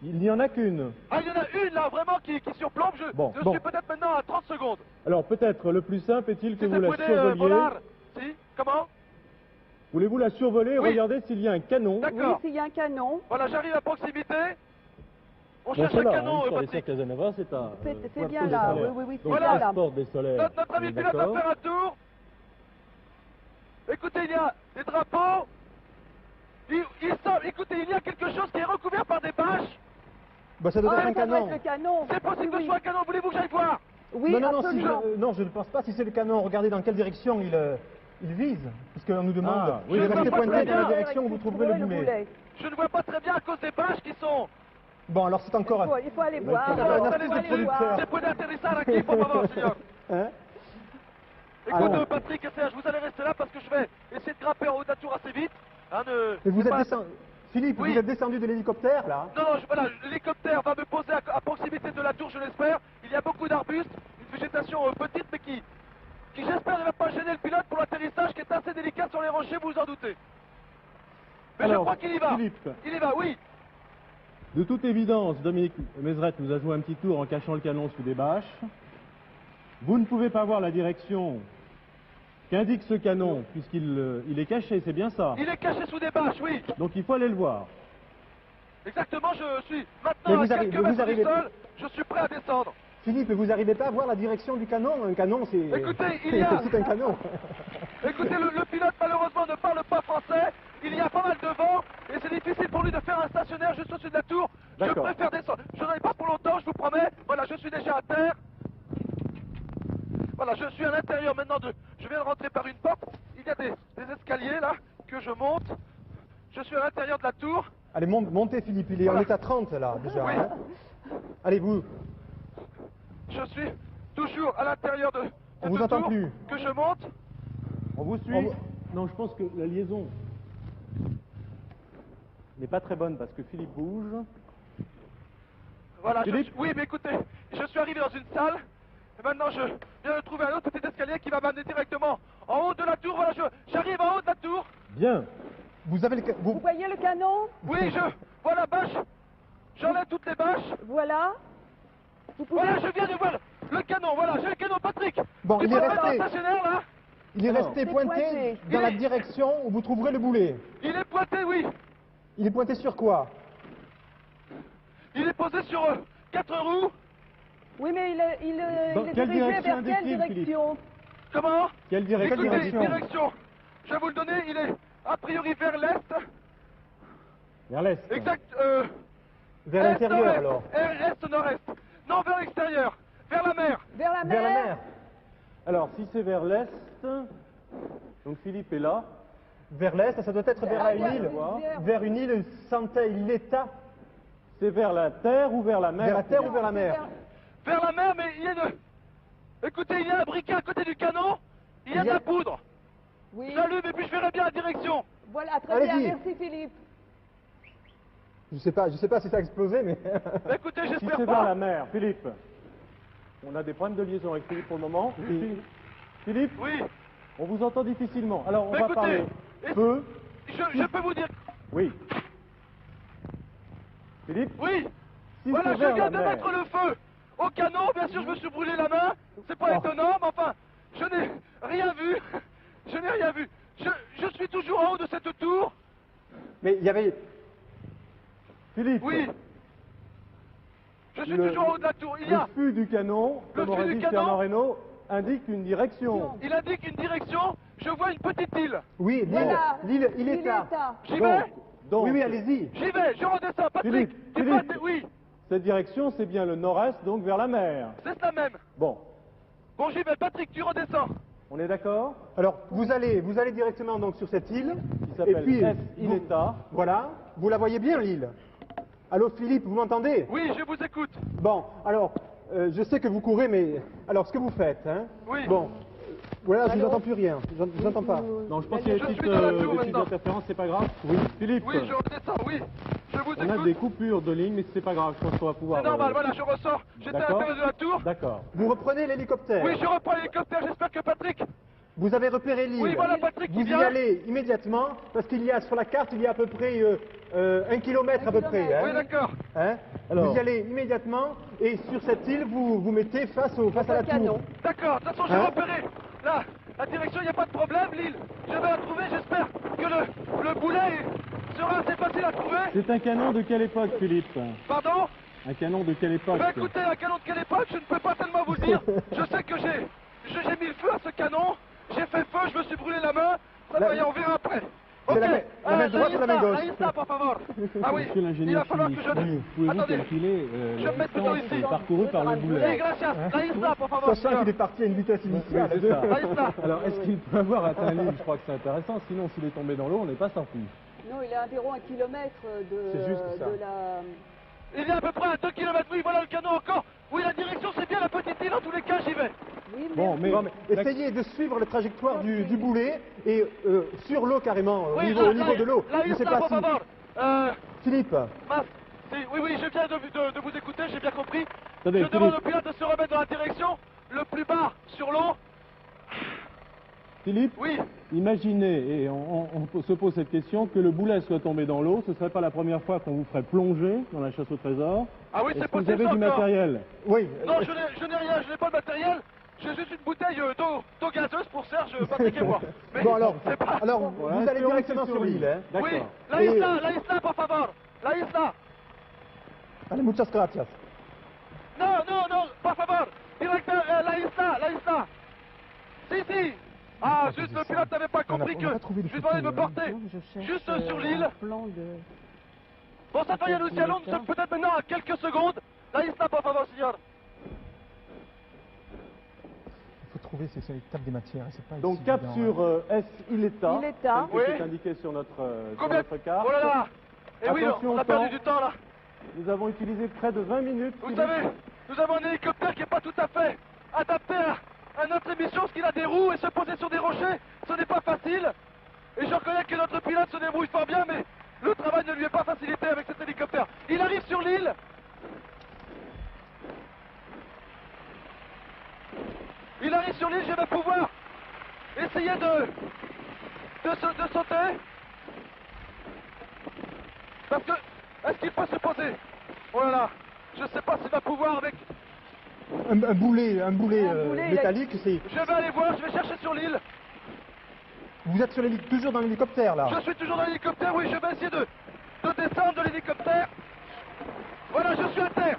Speaker 1: Il n'y en a qu'une.
Speaker 2: Ah, il y en a une là, vraiment, qui surplombe. Je
Speaker 1: Bon.
Speaker 2: suis peut-être maintenant à 30 secondes.
Speaker 1: Alors peut-être le plus simple est-il que
Speaker 2: Si
Speaker 1: vous
Speaker 2: c'est
Speaker 1: la
Speaker 2: prêté,
Speaker 1: survoliez.
Speaker 2: Volard. Si, comment?
Speaker 1: Voulez-vous la survoler et
Speaker 2: Oui.
Speaker 1: regarder s'il y a un canon?
Speaker 5: Oui,
Speaker 2: D'accord.
Speaker 5: s'il y a un canon,
Speaker 2: Voilà, j'arrive à proximité. On
Speaker 1: Bon,
Speaker 2: cherche
Speaker 1: c'est
Speaker 2: un
Speaker 1: là,
Speaker 2: canon,
Speaker 1: hein, sur les
Speaker 2: Patrick.
Speaker 1: Serres Casanova, c'est à...
Speaker 5: c'est
Speaker 1: Puerto
Speaker 5: bien
Speaker 1: des
Speaker 5: là. Oui,
Speaker 1: Solaires.
Speaker 5: oui, oui, c'est
Speaker 1: Donc,
Speaker 5: bien
Speaker 2: Voilà.
Speaker 5: là.
Speaker 1: Sport des Solaires.
Speaker 2: Notre ami
Speaker 1: On est
Speaker 2: pilote va
Speaker 1: d'accord.
Speaker 2: faire un tour. Écoutez, il y a des drapeaux. Écoutez, il y a quelque chose qui est recouvert par des bâches.
Speaker 4: Bah, ça doit être
Speaker 5: Ah,
Speaker 4: un
Speaker 5: ça doit
Speaker 4: canon.
Speaker 5: être le canon.
Speaker 2: C'est possible que
Speaker 5: Oui,
Speaker 2: ce soit un canon. Voulez-vous que j'aille voir?
Speaker 5: oui,
Speaker 4: non, non,
Speaker 5: absolument.
Speaker 4: non, je ne pense pas. Si c'est le canon, regardez dans quelle direction il vise. Puisqu'on nous demande
Speaker 1: Ah, oui,
Speaker 4: de
Speaker 2: je vois
Speaker 4: rester
Speaker 2: pas très
Speaker 4: pointé dans
Speaker 2: bien.
Speaker 4: la direction où vous trouverez le boulet.
Speaker 2: Je ne vois pas très bien à cause des bâches qui sont...
Speaker 4: Bon, alors c'est encore...
Speaker 5: Il faut aller voir.
Speaker 4: c'est
Speaker 5: alors,
Speaker 4: un
Speaker 5: il
Speaker 4: artiste
Speaker 5: faut
Speaker 4: de
Speaker 5: aller
Speaker 4: producteur.
Speaker 5: voir.
Speaker 2: C'est pour atterrissage aquí, por favor, señor.
Speaker 4: Hein
Speaker 2: Écoute,
Speaker 4: Alors.
Speaker 2: Patrick et Serge, vous allez rester là parce que je vais essayer de grimper en haut de la tour assez vite. Hein,
Speaker 4: Mais vous
Speaker 2: c'est
Speaker 4: êtes
Speaker 2: pas-
Speaker 4: descendu... Philippe,
Speaker 2: Oui.
Speaker 4: vous êtes descendu de l'hélicoptère, là?
Speaker 2: Non, non, voilà, l'hélicoptère va me poser à proximité de la tour, je l'espère. Il y a beaucoup d'arbustes, une végétation petite, mais qui j'espère ne va pas gêner le pilote pour l'atterrissage qui est assez délicat sur les rochers, vous vous en doutez. Mais
Speaker 1: Alors,
Speaker 2: je crois qu'il y va.
Speaker 1: Philippe.
Speaker 2: Il y va, oui.
Speaker 1: De toute évidence, Dominique Mézeret nous a joué un petit tour en cachant le canon sous des bâches. Vous ne pouvez pas voir la direction qu'indique ce canon, puisqu'il est caché, c'est bien ça.
Speaker 2: Il est caché sous des bâches, oui.
Speaker 1: Donc il faut aller le voir.
Speaker 2: Exactement, je suis
Speaker 4: Mais
Speaker 2: maintenant
Speaker 4: vous
Speaker 2: à
Speaker 4: arrivez-
Speaker 2: quelques
Speaker 4: vous
Speaker 2: mètres du
Speaker 4: arrivez-
Speaker 2: sol. Je suis prêt à descendre.
Speaker 4: Philippe, vous n'arrivez pas à voir la direction du canon? Un canon, c'est...
Speaker 2: Écoutez, il y a-
Speaker 4: C'est un canon.
Speaker 2: Écoutez, le pilote malheureusement ne parle pas français. Il y a pas mal de vent et c'est difficile pour lui de faire un stationnaire juste au-dessus de la tour. Je
Speaker 1: D'accord.
Speaker 2: préfère descendre. Je n'en ai pas pour longtemps, je vous promets. Voilà, je suis déjà à terre. Voilà, je suis à l'intérieur maintenant Je viens de rentrer par une porte. Il y a des escaliers là que je monte. Je suis à l'intérieur de la tour.
Speaker 4: Allez, montez, Philippe, on est à 30, là, déjà.
Speaker 2: Oui.
Speaker 4: hein. Allez, vous...
Speaker 2: Je suis toujours à l'intérieur de
Speaker 4: On vous entend
Speaker 2: tour
Speaker 4: plus.
Speaker 2: que je monte.
Speaker 1: On vous suit? Non, je pense que la liaison n'est pas très bonne parce que Philippe bouge.
Speaker 2: Voilà,
Speaker 1: Philippe
Speaker 2: oui, mais écoutez, je suis arrivé dans une salle, et maintenant je viens de trouver un autre petit escalier qui va m'amener directement en haut de la tour. Voilà, j'arrive en haut de la tour.
Speaker 1: Bien.
Speaker 4: Vous avez le...
Speaker 5: Vous voyez le canon?
Speaker 2: Oui, voilà, bâche. J'enlève toutes les bâches.
Speaker 5: Voilà. Vous pouvez...
Speaker 2: Voilà, je viens de voir le canon. Voilà, j'ai le canon, Patrick.
Speaker 4: Bon,
Speaker 2: Tu
Speaker 4: il
Speaker 2: peux
Speaker 4: est
Speaker 2: mettre
Speaker 4: resté.
Speaker 2: un stationnaire là.
Speaker 4: Il est
Speaker 1: Alors,
Speaker 4: resté
Speaker 5: c'est
Speaker 4: pointé
Speaker 5: pointé.
Speaker 4: dans
Speaker 2: Il
Speaker 4: la
Speaker 2: est-
Speaker 4: direction où vous trouverez le boulet.
Speaker 2: Il est pointé, oui.
Speaker 4: Il est pointé sur quoi?
Speaker 2: Il est posé sur 4 roues.
Speaker 5: Oui, mais il
Speaker 1: Dans
Speaker 5: est
Speaker 1: quelle
Speaker 5: dirigé
Speaker 1: direction
Speaker 5: vers quelle
Speaker 1: indique-t-il, Philippe?
Speaker 5: direction?
Speaker 2: Comment?
Speaker 1: Quelle direction?
Speaker 2: Écoutez, direction. Je vais vous le donner. Il est a priori vers l'est.
Speaker 1: Vers l'est.
Speaker 2: Exact.
Speaker 4: Vers l'intérieur,
Speaker 2: est-nord-est.
Speaker 4: alors.
Speaker 2: Est-nord-est. Non, vers l'extérieur. Vers la mer.
Speaker 5: Vers la mer?
Speaker 4: Vers la mer.
Speaker 1: Alors, si c'est vers l'est, donc Philippe est là.
Speaker 4: Vers l'est, ça doit être vers
Speaker 5: Ah,
Speaker 4: une
Speaker 5: vers-
Speaker 4: île.
Speaker 5: vers-
Speaker 4: Vers une île Santa Ileta.
Speaker 1: C'est vers la terre ou vers la mer?
Speaker 4: Vers la terre ou vers la mer?
Speaker 2: Vers la mer, mais il y a une... Écoutez, il y a un briquet à côté du canon. Il y a
Speaker 4: Il
Speaker 2: de
Speaker 4: y a-
Speaker 2: la poudre.
Speaker 5: Oui.
Speaker 2: J'allume et puis je verrai bien la direction.
Speaker 5: Voilà, très bien.
Speaker 4: Allez-y.
Speaker 5: Merci, Philippe.
Speaker 4: Je sais pas si ça a explosé, mais...
Speaker 2: Bah, écoutez,
Speaker 1: Si
Speaker 2: j'espère
Speaker 1: c'est vers la
Speaker 2: pas.
Speaker 1: mer, Philippe. On a des problèmes de liaison avec Philippe pour le moment. Philippe,
Speaker 2: Oui,
Speaker 1: on vous entend difficilement. Alors on
Speaker 2: Bah,
Speaker 1: va
Speaker 2: écoutez,
Speaker 1: parler
Speaker 2: et-
Speaker 1: peu.
Speaker 2: je peux vous dire.
Speaker 1: Oui. Philippe,
Speaker 2: Oui,
Speaker 1: si
Speaker 2: voilà,
Speaker 1: c'est
Speaker 2: je
Speaker 1: vers
Speaker 2: viens
Speaker 1: la
Speaker 2: de
Speaker 1: mer.
Speaker 2: mettre le feu au canon. Bien sûr, je me suis brûlé la main. C'est pas
Speaker 1: Oh.
Speaker 2: étonnant, mais enfin, je n'ai rien vu. Je n'ai rien vu. Je suis toujours en haut de cette tour.
Speaker 4: Mais il y avait...
Speaker 1: Philippe,
Speaker 2: Oui. Je suis
Speaker 1: Le-
Speaker 2: toujours en haut de la tour. Il y
Speaker 1: le
Speaker 2: a.
Speaker 1: fût du canon,
Speaker 2: Le
Speaker 1: comme
Speaker 2: fût
Speaker 1: aurait
Speaker 2: du
Speaker 1: dit
Speaker 2: canon.
Speaker 1: Fernand Reynaud, indique une direction.
Speaker 2: Il indique une direction. Je vois une petite île.
Speaker 4: Oui, l'île,
Speaker 5: Voilà.
Speaker 4: l'île, il
Speaker 5: Il
Speaker 4: est là.
Speaker 2: J'y vais.
Speaker 1: Donc,
Speaker 4: Oui, allez-y.
Speaker 2: J'y vais. Je redescends. Patrick,
Speaker 1: Philippe,
Speaker 2: tu
Speaker 1: Philippe.
Speaker 2: passes. Oui,
Speaker 1: cette direction, c'est bien le nord-est, donc vers la mer.
Speaker 2: c'est ça même.
Speaker 1: Bon,
Speaker 2: Bon, j'y vais. Patrick, tu redescends.
Speaker 1: on est d'accord?
Speaker 4: Alors, vous allez directement donc sur cette île.
Speaker 1: Qui s'appelle S.
Speaker 4: vous-
Speaker 1: Ileta.
Speaker 4: Voilà. Vous la voyez bien, l'île? Allô, Philippe, vous m'entendez?
Speaker 2: Oui, je vous écoute.
Speaker 4: Bon, alors, je sais que vous courez, mais... Alors, ce que vous faites, hein?
Speaker 2: Oui.
Speaker 4: Bon, voilà, je
Speaker 3: Allô?
Speaker 4: vous entends plus rien. Je vous entends pas.
Speaker 1: Non, je pense qu'il y a
Speaker 2: Je
Speaker 1: des
Speaker 2: suis dans la tour
Speaker 1: des petites
Speaker 2: maintenant.
Speaker 1: interférences, c'est pas grave. Oui. Philippe,
Speaker 2: Oui, je redescends. Oui, je vous
Speaker 1: on a
Speaker 2: écoute.
Speaker 1: des coupures de ligne, mais c'est pas grave, je pense qu'on va pouvoir...
Speaker 2: C'est normal. Voilà, je ressors. J'étais à
Speaker 1: D'accord.
Speaker 2: l'intérieur de la tour.
Speaker 1: D'accord.
Speaker 4: Vous reprenez l'hélicoptère.
Speaker 2: Oui, je reprends l'hélicoptère. J'espère que Patrick.
Speaker 4: Vous avez repéré l'île.
Speaker 2: Oui, voilà Patrick qui
Speaker 4: Vous y
Speaker 2: vient.
Speaker 4: allez immédiatement, parce qu'il y a sur la carte, il y a à peu près 1 kilomètre à peu près. Hein,
Speaker 2: Oui, d'accord.
Speaker 4: hein.
Speaker 1: Alors.
Speaker 4: Vous y allez immédiatement, et sur cette île, vous vous mettez face à la
Speaker 5: canon.
Speaker 4: tour.
Speaker 2: D'accord. De toute façon, j'ai
Speaker 4: Hein
Speaker 2: repéré. Là, la direction, il n'y a pas de problème, l'île. Je vais la trouver. J'espère que le boulet sera assez facile à trouver.
Speaker 1: C'est un canon de quelle époque, Philippe?
Speaker 2: Pardon.
Speaker 1: Un canon de quelle époque?
Speaker 2: Bah écoutez, un canon de quelle époque, je ne peux pas tellement vous le dire. Je sais que j'ai mis le feu à ce canon, j'ai fait feu, je me suis brûlé la main, ça
Speaker 4: La-
Speaker 2: va y en verra après.
Speaker 4: C'est
Speaker 2: Ok,
Speaker 4: la main droite ou la main gauche?
Speaker 2: Là, il por favor. Ah oui,
Speaker 1: Monsieur
Speaker 2: il
Speaker 1: l'ingénieur
Speaker 2: va falloir que
Speaker 1: Philippe,
Speaker 2: je...
Speaker 1: pouvez-vous
Speaker 2: Attendez,
Speaker 1: calculer
Speaker 2: je
Speaker 1: la
Speaker 2: vais me mettre plutôt
Speaker 1: distance
Speaker 2: ici.
Speaker 1: parcourue par le
Speaker 2: oui,
Speaker 1: boulet?
Speaker 2: gracias, là, il por favor.
Speaker 4: Sachant qu'il est parti à une vitesse initiale.
Speaker 1: Oui, c'est ça.
Speaker 2: Là, il está.
Speaker 1: Alors, est-ce qu'il peut avoir atteint l'île? Je crois que c'est intéressant, sinon s'il est tombé dans l'eau, on n'est pas sorti.
Speaker 5: Non, il est à environ 1 kilomètre
Speaker 4: C'est juste ça.
Speaker 5: de la...
Speaker 2: Il est à peu près à 2 km, oui, voilà le canon encore. Oui, la direction, c'est bien la petite île, en tous les cas, j'y vais.
Speaker 5: Oui,
Speaker 1: Bon, mais,
Speaker 4: Non, mais essayez de suivre la trajectoire du boulet, et sur l'eau carrément, au
Speaker 2: Oui,
Speaker 4: niveau,
Speaker 2: là,
Speaker 4: au niveau de l'eau.
Speaker 2: Là,
Speaker 4: Je
Speaker 2: il
Speaker 4: sais
Speaker 2: está,
Speaker 4: pas
Speaker 2: por
Speaker 4: si...
Speaker 2: favor.
Speaker 4: Philippe,
Speaker 2: Mince. Oui, oui, je viens de vous écouter, j'ai bien compris.
Speaker 1: Attendez,
Speaker 2: je demande
Speaker 1: Philippe.
Speaker 2: au pilote de se remettre dans la direction, le plus bas sur l'eau.
Speaker 1: Philippe,
Speaker 2: Oui,
Speaker 1: imaginez, et on se pose cette question, que le boulet soit tombé dans l'eau, ce ne serait pas la première fois qu'on vous ferait plonger dans la chasse au trésor.
Speaker 2: ah oui,
Speaker 1: Est-ce
Speaker 2: c'est
Speaker 1: que vous
Speaker 2: possible
Speaker 1: avez
Speaker 2: ça
Speaker 1: du
Speaker 2: encore.
Speaker 1: matériel?
Speaker 4: oui.
Speaker 2: Non, je n'ai rien, je n'ai pas de matériel. J'ai juste une bouteille d'eau gazeuse pour Serge, Patrick et moi. Mais
Speaker 4: Bon alors,
Speaker 2: c'est pas...
Speaker 1: Voilà,
Speaker 4: vous allez
Speaker 1: espérons
Speaker 4: directement
Speaker 1: que c'est
Speaker 4: sur l'île. Hein.
Speaker 1: D'accord.
Speaker 2: Oui,
Speaker 4: Et-
Speaker 2: la isla, por favor. La isla.
Speaker 4: Allez, muchas gracias.
Speaker 2: Non, non, non, por favor. Directeur, la isla. Si. Ah, juste le pilote n'avait pas compris
Speaker 4: on n'a
Speaker 2: que
Speaker 4: pas trouvé de
Speaker 2: je lui demandais de me
Speaker 4: photo, hein.
Speaker 2: porter
Speaker 3: Je cherche
Speaker 2: juste sur l'île.
Speaker 3: un plan de...
Speaker 2: Bon, ça fait Luciano, nous sommes peut-être maintenant à quelques secondes. La isla, por favor, señor.
Speaker 4: Il faut trouver, c'est l'étape des matières. C'est pas
Speaker 1: Donc
Speaker 4: ici,
Speaker 1: cap
Speaker 4: évidemment,
Speaker 1: sur S. Ileta,
Speaker 5: Ileta.
Speaker 1: tel que
Speaker 2: Oui.
Speaker 1: c'est indiqué sur notre
Speaker 2: Combien
Speaker 1: carte.
Speaker 2: Oh là là. Et oui,
Speaker 1: Attention
Speaker 2: on a
Speaker 1: au
Speaker 2: perdu
Speaker 1: temps.
Speaker 2: du temps là.
Speaker 1: Nous avons utilisé près de 20 minutes.
Speaker 2: Vous
Speaker 1: Philippe.
Speaker 2: savez, nous avons un hélicoptère qui n'est pas tout à fait adapté à notre émission, parce qu'il a des roues et se poser sur des rochers, ce n'est pas facile. Et je reconnais que notre pilote se débrouille fort bien, mais le travail ne lui est pas facilité avec cet hélicoptère. Il arrive sur l'île. Il arrive sur l'île, je vais pouvoir essayer de sauter. Parce que, est-ce qu'il peut se poser? Oh là là, je ne sais pas s'il va pouvoir avec...
Speaker 4: Un boulet
Speaker 5: boulet
Speaker 4: métallique, c'est...
Speaker 2: Je vais aller voir, je vais chercher sur l'île.
Speaker 4: Vous êtes sur toujours dans l'hélicoptère, là.
Speaker 2: Je suis toujours dans l'hélicoptère, oui, je vais essayer de descendre de l'hélicoptère. Voilà, je suis à terre.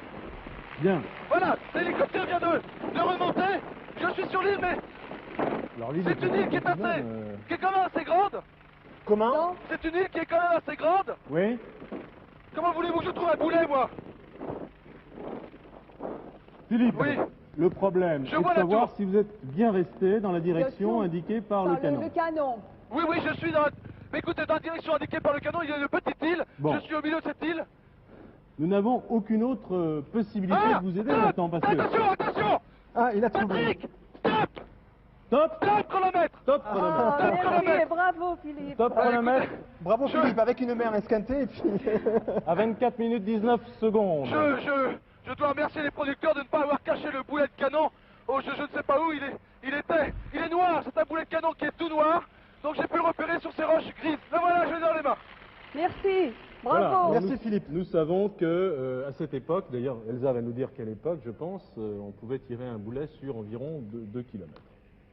Speaker 1: Bien.
Speaker 2: Voilà, l'hélicoptère vient de remonter. Je suis sur l'île, mais
Speaker 1: Alors, l'île
Speaker 2: c'est une île qui est
Speaker 1: tout de même,
Speaker 2: assez, qui est quand même assez grande.
Speaker 4: Comment?
Speaker 2: C'est une île qui est quand même assez grande.
Speaker 1: Oui.
Speaker 2: Comment voulez-vous que je trouve un boulet, moi?
Speaker 1: Philippe,
Speaker 2: Oui.
Speaker 1: le problème
Speaker 2: Je
Speaker 1: est de
Speaker 2: vois la
Speaker 1: savoir
Speaker 2: tour.
Speaker 1: si vous êtes bien resté dans la direction
Speaker 5: sûr.
Speaker 1: indiquée par le
Speaker 5: Par
Speaker 1: canon.
Speaker 5: le canon.
Speaker 2: Oui, oui, je suis dans... Mais écoutez, dans la direction indiquée par le canon, il y a une petite île.
Speaker 1: Bon.
Speaker 2: Je suis au milieu de cette île.
Speaker 1: Nous n'avons aucune autre possibilité
Speaker 2: Ah,
Speaker 1: de vous aider
Speaker 2: stop,
Speaker 1: maintenant parce que...
Speaker 2: attention, attention.
Speaker 4: Ah, il a trouvé.
Speaker 2: Patrick, stop.
Speaker 1: Stop.
Speaker 2: Stop chronomètre.
Speaker 1: Stop
Speaker 5: Ah,
Speaker 1: chronomètre.
Speaker 5: merci, bravo Philippe.
Speaker 1: Stop chronomètre.
Speaker 4: Bravo Philippe, avec une main esquintée et puis...
Speaker 1: À 24 minutes 19 secondes.
Speaker 2: Je dois remercier les producteurs de ne pas avoir caché le boulet de canon. Oh, je ne sais pas où il était. Il est noir, c'est un boulet de canon qui est tout noir. Donc j'ai pu le repérer sur ces roches grises. Le voilà, je l'ai dans les mains.
Speaker 5: Merci,
Speaker 1: Voilà.
Speaker 5: bravo.
Speaker 4: Merci
Speaker 1: Nous-
Speaker 4: Philippe.
Speaker 1: Nous savons que à cette époque, d'ailleurs Elsa va nous dire quelle époque, je pense, on pouvait tirer un boulet sur environ 2 km.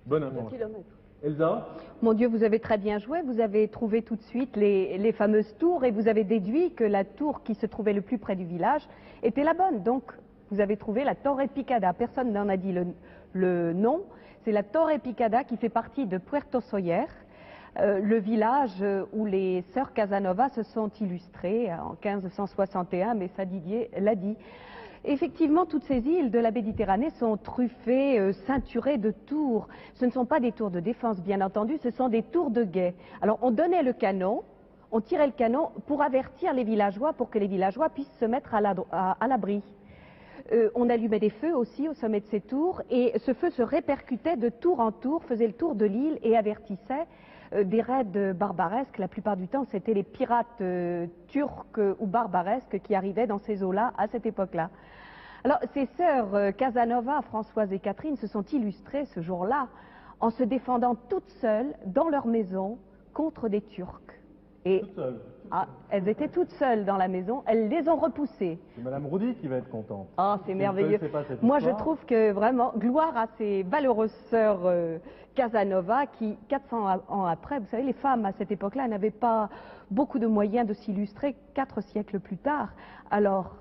Speaker 1: Bonne information.
Speaker 3: Kilomètres.
Speaker 1: Elsa?
Speaker 3: Mon Dieu, vous avez très bien joué. Vous avez trouvé tout de suite les fameuses tours et vous avez déduit que la tour qui se trouvait le plus près du village était la bonne. Donc, vous avez trouvé la Torre Picada. Personne n'en a dit le nom. C'est la Torre Picada qui fait partie de Puerto Soyer, le village où les sœurs Casanova se sont illustrées en 1561, mais ça Didier l'a dit. Effectivement, toutes ces îles de la Méditerranée sont truffées, ceinturées de tours. Ce ne sont pas des tours de défense, bien entendu, ce sont des tours de guet. Alors, on donnait le canon, on tirait le canon pour avertir les villageois, pour que les villageois puissent se mettre à l'abri. On allumait des feux aussi au sommet de ces tours, et ce feu se répercutait de tour en tour, faisait le tour de l'île et avertissait des raids barbaresques. La plupart du temps, c'était les pirates turcs ou barbaresques qui arrivaient dans ces eaux-là à cette époque-là. Alors, ces sœurs Casanova, Françoise et Catherine, se sont illustrées ce jour-là en se défendant toutes seules dans leur maison contre des Turcs. Et
Speaker 1: Toute seule.
Speaker 3: elles étaient toutes seules dans la maison, elles les ont repoussées.
Speaker 1: C'est Madame Roudy qui va être contente.
Speaker 3: Ah, c'est
Speaker 1: Vous ne
Speaker 3: merveilleux.
Speaker 1: connaissez pas cette
Speaker 3: Moi, je
Speaker 1: histoire
Speaker 3: trouve que vraiment, gloire à ces valeureuses sœurs Casanova qui, 400 ans après, vous savez, les femmes à cette époque-là n'avaient pas beaucoup de moyens de s'illustrer 4 siècles plus tard. Alors,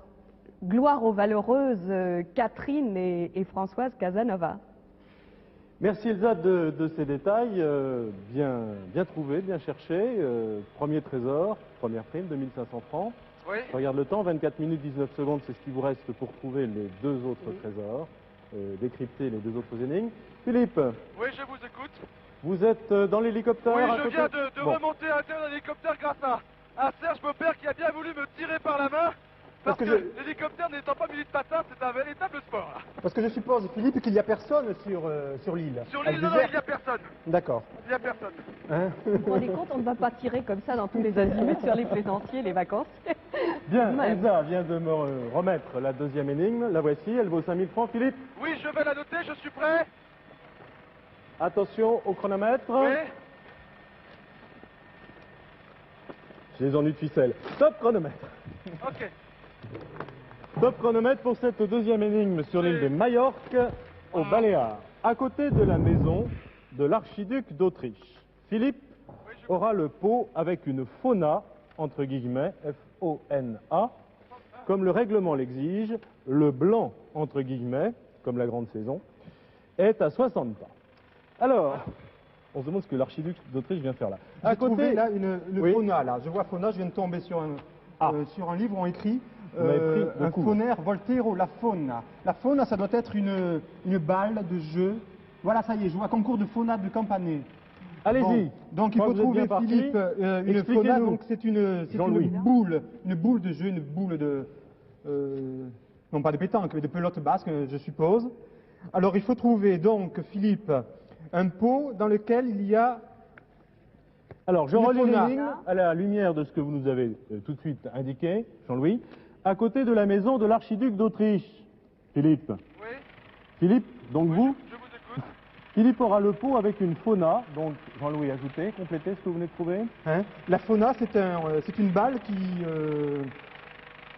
Speaker 3: gloire aux valeureuses Catherine et Françoise Casanova.
Speaker 1: Merci Elsa de ces détails bien trouvés, bien cherchés. Premier trésor, première prime, 2500 francs.
Speaker 2: Oui.
Speaker 1: Je regarde le temps, 24 minutes 19 secondes, c'est ce qui vous reste pour trouver les 2 autres trésors, décrypter les 2 autres énigmes. Philippe,
Speaker 2: Oui, je vous écoute.
Speaker 1: vous êtes dans l'hélicoptère
Speaker 2: Oui,
Speaker 1: à
Speaker 2: je
Speaker 1: côté
Speaker 2: viens de
Speaker 1: Bon.
Speaker 2: remonter à l'intérieur d'un hélicoptère grâce à Serge Beaupère qui a bien voulu me tirer par la main. Parce
Speaker 4: Parce
Speaker 2: que,
Speaker 4: que
Speaker 2: l'hélicoptère n'étant pas muni de patins, c'est un véritable sport. Là.
Speaker 4: Parce que je suppose, Philippe, qu'il n'y a personne sur l'île.
Speaker 2: Sur
Speaker 4: Elle
Speaker 2: l'île,
Speaker 4: est
Speaker 2: non,
Speaker 4: déserte.
Speaker 2: il n'y a personne.
Speaker 4: D'accord.
Speaker 2: Il n'y a personne.
Speaker 4: Hein
Speaker 3: Vous vous rendez compte, on ne va pas tirer comme ça dans tous les azimuts sur les plaisanciers, les vacanciers.
Speaker 1: Bien,
Speaker 3: Même.
Speaker 1: Elsa vient de me remettre la 2e énigme, la voici, elle vaut 5000 francs. Philippe,
Speaker 2: Oui, je vais la noter, je suis prêt.
Speaker 1: attention au chronomètre.
Speaker 2: Oui.
Speaker 1: J'ai les ennuis de ficelle. Top chronomètre.
Speaker 2: Ok.
Speaker 1: Top chronomètre pour cette 2e énigme sur l'île de Majorque, aux Baléares, à côté de la maison de l'archiduc d'Autriche. Philippe aura le pot avec une fauna, entre guillemets, F-O-N-A, comme le règlement l'exige, le blanc, entre guillemets, comme la grande saison, est à 60 pas. Alors, on se demande ce que l'archiduc d'Autriche vient faire là.
Speaker 4: J'ai trouvé là une
Speaker 1: Oui.
Speaker 4: fauna, là. Je vois fauna, je viens de tomber sur un livre où on écrit
Speaker 1: Vous m'avez pris de
Speaker 4: un
Speaker 1: court.
Speaker 4: phonaire Voltaire, la fauna. La fauna, ça doit être une balle de jeu. Voilà, ça y est, je vois concours de fauna de Campanet.
Speaker 1: Allez-y.
Speaker 4: Bon, donc il
Speaker 1: Je crois
Speaker 4: faut
Speaker 1: que vous êtes
Speaker 4: trouver,
Speaker 1: bien parti.
Speaker 4: Philippe, une
Speaker 1: Expliquez-nous.
Speaker 4: fauna, donc c'est une
Speaker 1: Jean-Louis.
Speaker 4: boule de jeu, une boule de... non pas de pétanque, mais de pelote basque, je suppose. Alors il faut trouver donc, Philippe, un pot dans lequel il y a...
Speaker 1: Alors, je
Speaker 4: Une
Speaker 1: relis
Speaker 4: fauna.
Speaker 1: l'énigme à la lumière de ce que vous nous avez tout de suite indiqué, Jean-Louis, à côté de la maison de l'archiduc d'Autriche. Philippe.
Speaker 2: Oui.
Speaker 1: Philippe, donc vous,
Speaker 2: Je vous écoute.
Speaker 1: Philippe aura le pot avec une fauna, donc Jean-Louis, ajoutez, complétez ce que vous venez de trouver.
Speaker 4: Hein, la fauna, c'est une balle qui...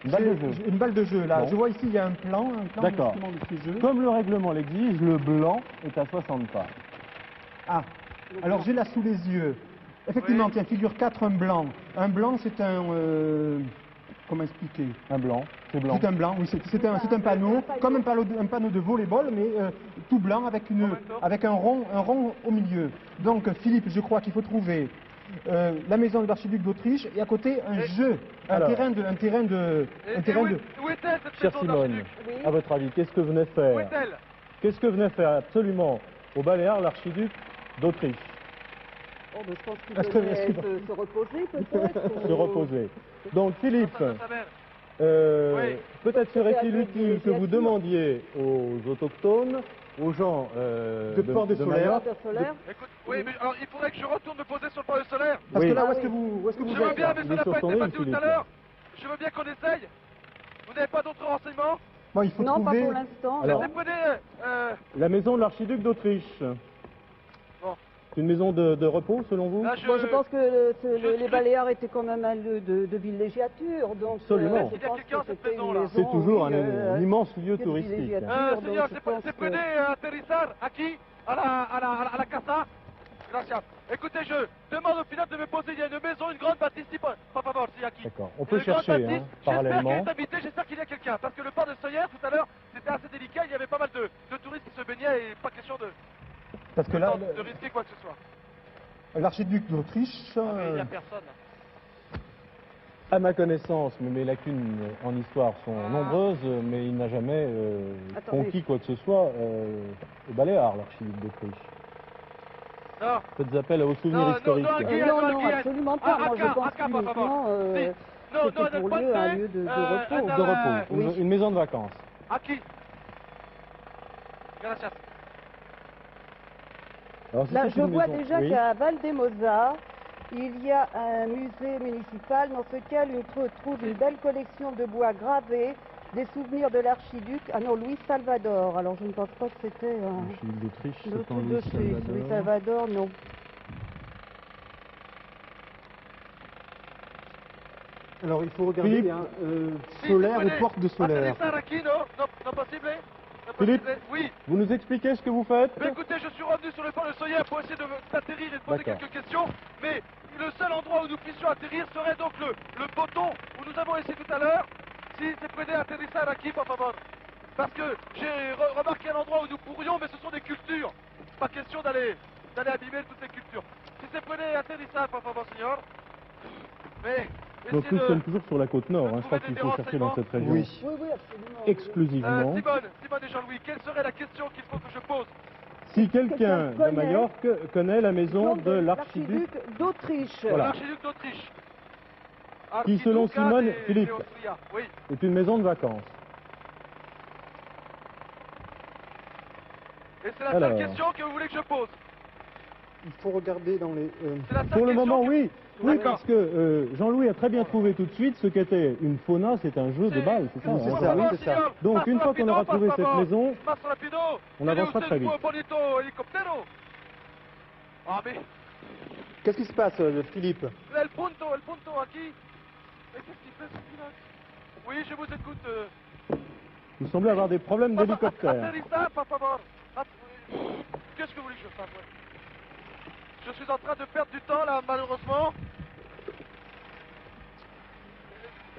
Speaker 1: Une balle de jeu.
Speaker 4: Une balle de jeu, là.
Speaker 1: Bon.
Speaker 4: Je vois ici, il y a un plan
Speaker 1: D'accord.
Speaker 4: justement de ce jeu.
Speaker 1: Comme le règlement l'exige, le blanc est à 60 pas.
Speaker 4: Ah, alors j'ai là sous les yeux. Effectivement,
Speaker 2: Oui.
Speaker 4: tiens, figure 4, un blanc. Un blanc, c'est un... comment expliquer?
Speaker 1: Un blanc, c'est blanc.
Speaker 4: C'est un blanc, oui, c'est un panneau, comme un panneau de volleyball, mais tout blanc avec un rond au milieu. Donc, Philippe, je crois qu'il faut trouver la maison de l'archiduc d'Autriche et à côté un jeu, un
Speaker 1: Alors.
Speaker 4: terrain de...
Speaker 2: Et où est-elle cette
Speaker 1: Chère
Speaker 2: maison
Speaker 1: Simone,
Speaker 2: d'archiduc
Speaker 1: à votre avis, qu'est-ce que venait
Speaker 2: Où
Speaker 1: faire
Speaker 2: est-elle
Speaker 1: Qu'est-ce que venait faire absolument au Baléares l'archiduc d'Autriche?
Speaker 5: Oh, ben, je pense qu'il
Speaker 4: Est-ce que-
Speaker 5: devait
Speaker 4: est-ce que-
Speaker 5: se reposer peut-être.
Speaker 1: Se reposer. Donc, Philippe,
Speaker 2: Ça, sa mère. Oui.
Speaker 1: Peut-être serait-il
Speaker 5: C'était un
Speaker 1: utile que vous
Speaker 5: villégiature.
Speaker 1: demandiez aux autochtones, aux gens
Speaker 4: De Port-de-Soleil.
Speaker 1: Mayotte,
Speaker 5: De solaire.
Speaker 2: Écoute, oui, mais alors il faudrait que je retourne me poser sur le panneau solaire.
Speaker 4: Parce
Speaker 1: Oui.
Speaker 4: que là,
Speaker 5: Ah
Speaker 4: où est-ce
Speaker 5: oui.
Speaker 4: que vous
Speaker 2: Je
Speaker 4: êtes
Speaker 2: veux bien,
Speaker 4: là
Speaker 2: mais
Speaker 1: Il
Speaker 2: ça
Speaker 1: est
Speaker 2: n'a
Speaker 1: sur
Speaker 2: pas
Speaker 1: son
Speaker 2: été
Speaker 1: île,
Speaker 2: passé tout
Speaker 1: Philippe,
Speaker 2: à l'heure. Je veux bien qu'on essaye. Vous n'avez pas d'autres renseignements?
Speaker 4: Bon, il faut
Speaker 5: Non, pas
Speaker 4: trouver...
Speaker 5: pour l'instant.
Speaker 1: Alors,
Speaker 5: non.
Speaker 2: Prenez,
Speaker 1: la maison de l'archiduc d'Autriche.
Speaker 2: Bon.
Speaker 1: C'est une maison de repos, selon vous?
Speaker 2: là,
Speaker 5: Bon, je pense que les
Speaker 2: je-
Speaker 5: Baléares étaient quand même un lieu de villégiature, donc
Speaker 1: Absolument.
Speaker 5: je
Speaker 2: Il y a
Speaker 5: pense
Speaker 2: quelqu'un
Speaker 5: que
Speaker 2: à cette
Speaker 5: c'était une
Speaker 2: maison-là.
Speaker 5: maison,
Speaker 1: C'est toujours
Speaker 5: oui,
Speaker 1: un immense lieu
Speaker 5: lieu de
Speaker 1: touristique.
Speaker 5: villégiature. donc
Speaker 2: Señor,
Speaker 5: je
Speaker 2: ¿se
Speaker 5: pense
Speaker 2: puede
Speaker 5: que-
Speaker 2: aterrizar aquí, a la casa? Gracias. Écoutez, je demande au pilote de me poser, il y a une maison, une grande bâtisse, por favor, si aquí.
Speaker 1: D'accord. On
Speaker 2: Il y a
Speaker 1: peut
Speaker 2: une grande
Speaker 1: chercher,
Speaker 2: bâtisse.
Speaker 1: hein,
Speaker 2: J'espère qu'elle
Speaker 1: parallèlement.
Speaker 2: est habitée, j'espère qu'il y a quelqu'un. Parce que le port de Sawyer, tout à l'heure, c'était assez délicat, il y avait pas mal de touristes qui se baignaient et pas question de,
Speaker 4: Parce que là,
Speaker 2: de risquer quoi que ce soit.
Speaker 4: l'archiduc d'Autriche...
Speaker 2: Mais il n'y a personne.
Speaker 1: À ma connaissance, mais mes lacunes en histoire sont nombreuses, mais il n'a jamais
Speaker 5: Attendez.
Speaker 1: conquis quoi que ce soit aux Baléares, l'archiduc d'Autriche.
Speaker 2: Non.
Speaker 1: Faites appel aux souvenirs
Speaker 2: Non,
Speaker 1: historiques.
Speaker 2: non, Guy,
Speaker 5: non,
Speaker 2: Guy,
Speaker 5: non,
Speaker 2: Guy,
Speaker 5: absolument pas. Moi, je
Speaker 2: acá,
Speaker 5: pense
Speaker 2: acá, por favor.
Speaker 5: qu'uniquement,
Speaker 2: Si. No,
Speaker 5: c'était
Speaker 2: no, en el
Speaker 5: pour
Speaker 2: puente,
Speaker 5: lieu un lieu de repos.
Speaker 1: De repos,
Speaker 5: Oui.
Speaker 1: une maison de vacances.
Speaker 2: Aquí. Gracias.
Speaker 1: Alors, si
Speaker 5: Là,
Speaker 1: c'est
Speaker 5: je
Speaker 1: une
Speaker 5: vois
Speaker 1: maison-
Speaker 5: déjà
Speaker 1: oui.
Speaker 5: qu'à Valdemosa, il y a un musée municipal dans lequel on trouve une belle collection de bois gravés, des souvenirs de l'archiduc. Ah non, Louis Salvador. Alors, je ne pense pas que c'était
Speaker 1: L'archiduc d'Autriche, c'est
Speaker 5: l'autre
Speaker 1: en
Speaker 5: de
Speaker 1: Louis
Speaker 5: Suisse.
Speaker 1: Salvador.
Speaker 5: Louis Salvador, non.
Speaker 4: Alors, il faut regarder,
Speaker 1: Philippe.
Speaker 4: hein,
Speaker 2: Si,
Speaker 4: solaire
Speaker 2: vous
Speaker 4: ou
Speaker 2: venez
Speaker 4: porte de solaire.
Speaker 2: Aterrizar aquí, no? No possible? No
Speaker 1: Philippe.
Speaker 2: possible? Oui.
Speaker 1: Vous nous expliquez ce que vous faites?
Speaker 2: Mais écoutez, je suis revenu sur le port de Sawyer pour essayer d'atterrir et de poser
Speaker 1: D'accord.
Speaker 2: quelques questions, mais le seul endroit où nous puissions atterrir serait donc le poton où nous avons essayé tout à l'heure. Si c'est prêt aterrissar aquí, por favor. Parce que j'ai remarqué un endroit où nous pourrions, mais ce sont des cultures. Pas question d'aller abîmer toutes ces cultures. Si c'est prêt aterrissar, por favor, señor. Mais
Speaker 1: Donc
Speaker 2: essayez
Speaker 1: nous sommes toujours sur la côte nord, hein. Je crois
Speaker 2: trouver
Speaker 1: qu'il
Speaker 2: des
Speaker 1: faut chercher dans cette région.
Speaker 4: Oui.
Speaker 5: Oui, oui, absolument.
Speaker 1: Exclusivement.
Speaker 2: Simone et Jean-Louis, quelle serait la question qu'il faut que je pose?
Speaker 1: Si quelqu'un
Speaker 5: Quelqu'un
Speaker 1: de
Speaker 5: connaît-
Speaker 1: Majorque connaît la maison de l'archiduc,
Speaker 5: d'Autriche.
Speaker 1: Voilà.
Speaker 2: L'archiduc d'Autriche.
Speaker 1: Qui, selon
Speaker 2: Archiducat
Speaker 1: Simone,
Speaker 2: des
Speaker 1: Philippe.
Speaker 2: Austria. Oui.
Speaker 1: est une maison de vacances.
Speaker 2: Et c'est la
Speaker 1: Alors.
Speaker 2: seule question que vous voulez que je pose.
Speaker 4: Il faut regarder dans les...
Speaker 2: C'est la seule
Speaker 1: Pour le
Speaker 2: question
Speaker 1: moment,
Speaker 2: que-
Speaker 1: oui. Oui,
Speaker 2: D'accord.
Speaker 1: parce que Jean-Louis a très bien trouvé tout de suite ce qu'était une fauna, c'est un jeu de balles, c'est ça,
Speaker 4: Oui, c'est
Speaker 1: hein,
Speaker 4: ça,
Speaker 1: Jean-Louis
Speaker 4: oui, c'est ça.
Speaker 1: Donc, une fois qu'on aura trouvé cette maison,
Speaker 2: Más rapido.
Speaker 1: on avancera très vite.
Speaker 2: Bonito helicóptero. Ah mais,
Speaker 4: Qu'est-ce qui se passe, Philippe?
Speaker 2: el punto aquí. Mais qu'est-ce qu'il fait ce pilote? Oui, je vous écoute.
Speaker 1: vous semblez avoir des problèmes d'hélicoptère.
Speaker 2: Aterrissage, por favor. Oui. Qu'est-ce que vous voulez que je fasse, ouais? Je suis en train de perdre du temps là, malheureusement.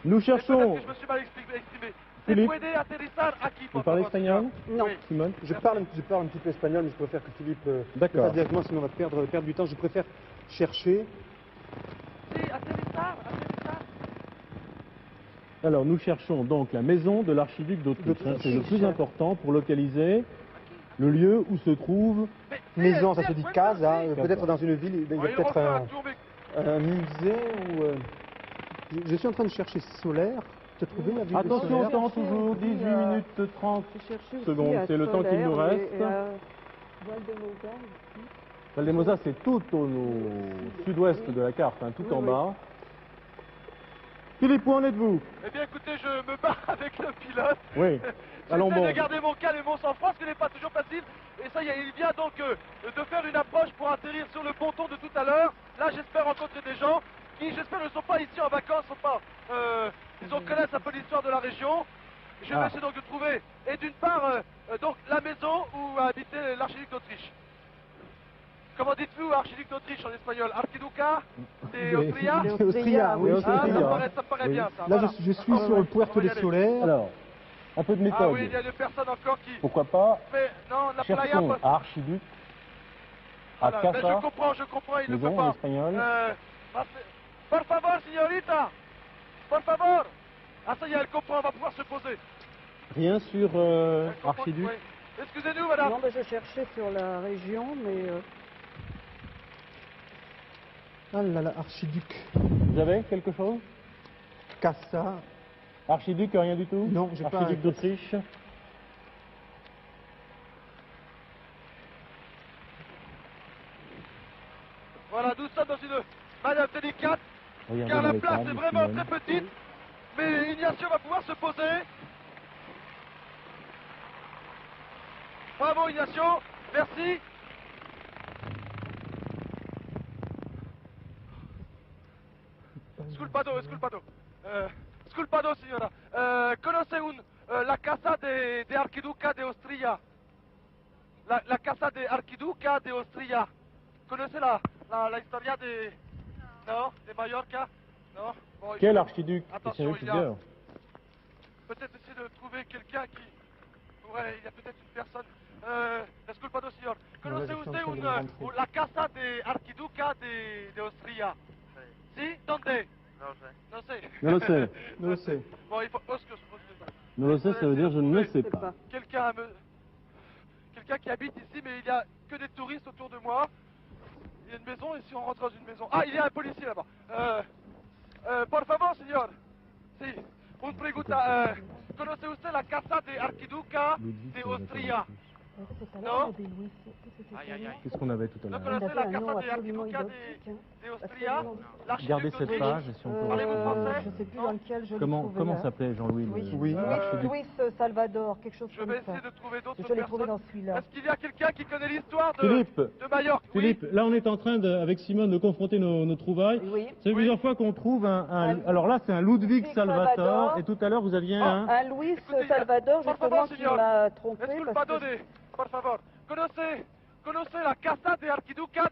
Speaker 1: Nous
Speaker 2: Et peut-être
Speaker 1: cherchons...
Speaker 2: que je me suis mal exprimé.
Speaker 1: Philippe.
Speaker 2: C'est puede aterrizar aquí,
Speaker 1: Vous
Speaker 2: por
Speaker 1: parlez
Speaker 2: favor,
Speaker 1: espagnol
Speaker 2: señor.
Speaker 5: Non.
Speaker 2: Oui.
Speaker 1: Simone?
Speaker 4: Je parle un petit peu espagnol, mais je préfère que Philippe le
Speaker 1: D'accord.
Speaker 4: fasse directement, sinon on va perdre du temps. Je préfère chercher.
Speaker 2: Si, aterrizar.
Speaker 1: Alors, nous cherchons donc la maison de l'archiduc d'Autriche. hein. C'est le plus important pour localiser le lieu où se trouve...
Speaker 2: Mais,
Speaker 4: Maison,
Speaker 2: si,
Speaker 4: ça se
Speaker 2: si,
Speaker 4: dit
Speaker 2: oui,
Speaker 4: casa,
Speaker 2: oui.
Speaker 4: peut-être dans une ville, il y a
Speaker 2: Oh, il
Speaker 4: peut-être
Speaker 2: refait un tour, mais-
Speaker 4: un musée ou... Je suis en train de chercher solaire. Tu as trouvé la ville de
Speaker 1: Attention au
Speaker 4: solaire?
Speaker 1: temps, toujours 18 minutes 30
Speaker 5: Je cherchais aussi
Speaker 1: secondes.
Speaker 5: à
Speaker 1: C'est le temps qu'il nous
Speaker 5: Solaire,
Speaker 1: reste.
Speaker 5: et à Valdemosa ici.
Speaker 1: Valdemosa, c'est tout au sud-ouest de la carte, hein, tout
Speaker 5: Oui,
Speaker 1: en
Speaker 5: oui.
Speaker 1: bas. Philippe, où en êtes-vous?
Speaker 2: Eh bien, écoutez, je me bats avec le pilote.
Speaker 1: Oui. Allons
Speaker 2: J'essaie
Speaker 1: bon.
Speaker 2: de garder mon calme et mon sang-froid, ce qui n'est pas toujours facile. Et ça y est, il vient donc de faire une approche pour atterrir sur le ponton de tout à l'heure. Là, j'espère rencontrer des gens qui, j'espère, ne sont pas ici en vacances, sont pas, ils connaissent un peu l'histoire de la région. Je vais
Speaker 1: Ah.
Speaker 2: essayer donc de trouver, et d'une part, donc la maison où a habité l'archiduc d'Autriche. Comment dites-vous archiduc d'Autriche en espagnol? Archiduca de Austria?
Speaker 4: C'est Austria, oui.
Speaker 1: Oui,
Speaker 2: Ah,
Speaker 1: Austria.
Speaker 2: ça me paraît
Speaker 1: Oui.
Speaker 2: bien, ça.
Speaker 4: Là,
Speaker 2: voilà.
Speaker 4: je suis sur le Puerto
Speaker 2: On va y
Speaker 4: de
Speaker 2: aller.
Speaker 4: Solaire.
Speaker 1: Alors, un peu de méthode.
Speaker 2: Ah oui, il y a des personnes encore qui
Speaker 1: Pourquoi pas
Speaker 2: fait... Non, la playa...
Speaker 1: cherchons
Speaker 2: pas-
Speaker 1: à Archiduc, à
Speaker 2: Voilà, mais
Speaker 1: Casa,
Speaker 2: je comprends, il ne
Speaker 1: maison
Speaker 2: peut
Speaker 1: en
Speaker 2: pas.
Speaker 1: espagnol.
Speaker 2: Por favor, señorita. Por favor. Ah, ça y est, elle comprend, on va pouvoir se poser.
Speaker 1: Rien sur
Speaker 2: Elle comprend,
Speaker 1: Archiduc.
Speaker 2: oui. Excusez-nous, madame.
Speaker 5: Non, mais je cherchais sur la région, mais
Speaker 4: Ah là là, archiduc.
Speaker 1: Vous avez quelque chose?
Speaker 4: Casa.
Speaker 1: Archiduc, rien du tout?
Speaker 4: Non, j'ai pas
Speaker 1: Archiduc
Speaker 4: un-
Speaker 1: d'Autriche?
Speaker 2: Voilà, nous sommes dans une manœuvre délicate,
Speaker 1: Regardez
Speaker 2: car
Speaker 1: dans
Speaker 2: la
Speaker 1: les
Speaker 2: place
Speaker 1: tables,
Speaker 2: est vraiment
Speaker 1: Simone.
Speaker 2: très petite, mais Ignacio va pouvoir se poser. Bravo Ignacio, merci. Sculpado signora. Conoce la casa de Archiduca de Austria. La casa de Archiduca de Austria. Conoce la historia de... Non, de Mallorca. Non. Bon,
Speaker 1: Quel archiduc?
Speaker 2: Attention,
Speaker 1: Il y en a
Speaker 2: il y a-
Speaker 1: plusieurs.
Speaker 2: Peut-être essayer de trouver quelqu'un qui... Ouais, il y a peut-être une personne... Sculpado signor. Conoce
Speaker 4: je suis en
Speaker 2: usted
Speaker 4: train de rentrer.
Speaker 2: la casa de Archiduca de Austria? Si? Donde? Non sé.
Speaker 1: Non lo sé.
Speaker 4: Non lo sé.
Speaker 2: Bon, il faut...
Speaker 1: Non lo sé, ça veut dire je ne le sais pas.
Speaker 2: Quelqu'un qui habite ici, mais il n'y a que des touristes autour de moi. Il y a une maison, et si on rentre dans une maison... Ah, il y a un policier là-bas. Por favor, señor. Si, un pregunta. ¿Conoce usted la casa de Archiduca de Austria? Non? Aïe, aïe, aïe.
Speaker 1: Qu'est-ce qu'on avait tout à
Speaker 2: ¿No
Speaker 1: l'heure?
Speaker 2: conoce
Speaker 5: avait
Speaker 2: la
Speaker 5: un
Speaker 2: casa
Speaker 5: nom
Speaker 2: de
Speaker 5: absolument
Speaker 2: Archiduca
Speaker 5: identique, hein.
Speaker 2: de Austria? L'archiduc
Speaker 1: Regardez cette
Speaker 2: d'Autriche.
Speaker 1: page et si on peut
Speaker 2: Parlez-vous français?
Speaker 5: Je ne sais plus dans lequel je l'ai
Speaker 1: Comment,
Speaker 5: trouvé,
Speaker 1: comment
Speaker 5: là.
Speaker 1: s'appelait Jean-Louis
Speaker 5: Oui,
Speaker 4: Oui.
Speaker 5: Luis Salvador, quelque chose
Speaker 2: Je
Speaker 5: comme
Speaker 2: vais
Speaker 5: ça.
Speaker 2: essayer de trouver d'autres
Speaker 5: Je l'ai trouvé
Speaker 2: personnes.
Speaker 5: dans celui-là.
Speaker 2: Est-ce qu'il y a quelqu'un qui connaît l'histoire de
Speaker 1: Philippe,
Speaker 2: Majorque? Oui.
Speaker 1: Philippe, là on est en train, avec Simone, de confronter nos trouvailles.
Speaker 5: Oui.
Speaker 1: C'est plusieurs fois qu'on trouve alors là c'est un Ludwig Salvator,
Speaker 5: Salvator.
Speaker 1: et tout à l'heure vous aviez un...
Speaker 5: Un Luis
Speaker 2: Écoutez,
Speaker 5: Salvador,
Speaker 2: por
Speaker 5: justement,
Speaker 2: favor,
Speaker 5: qui
Speaker 2: señor.
Speaker 5: m'a trompé. parce
Speaker 2: Esculpado
Speaker 5: que-
Speaker 2: de... Por favor. Conoce la casa de Archiduca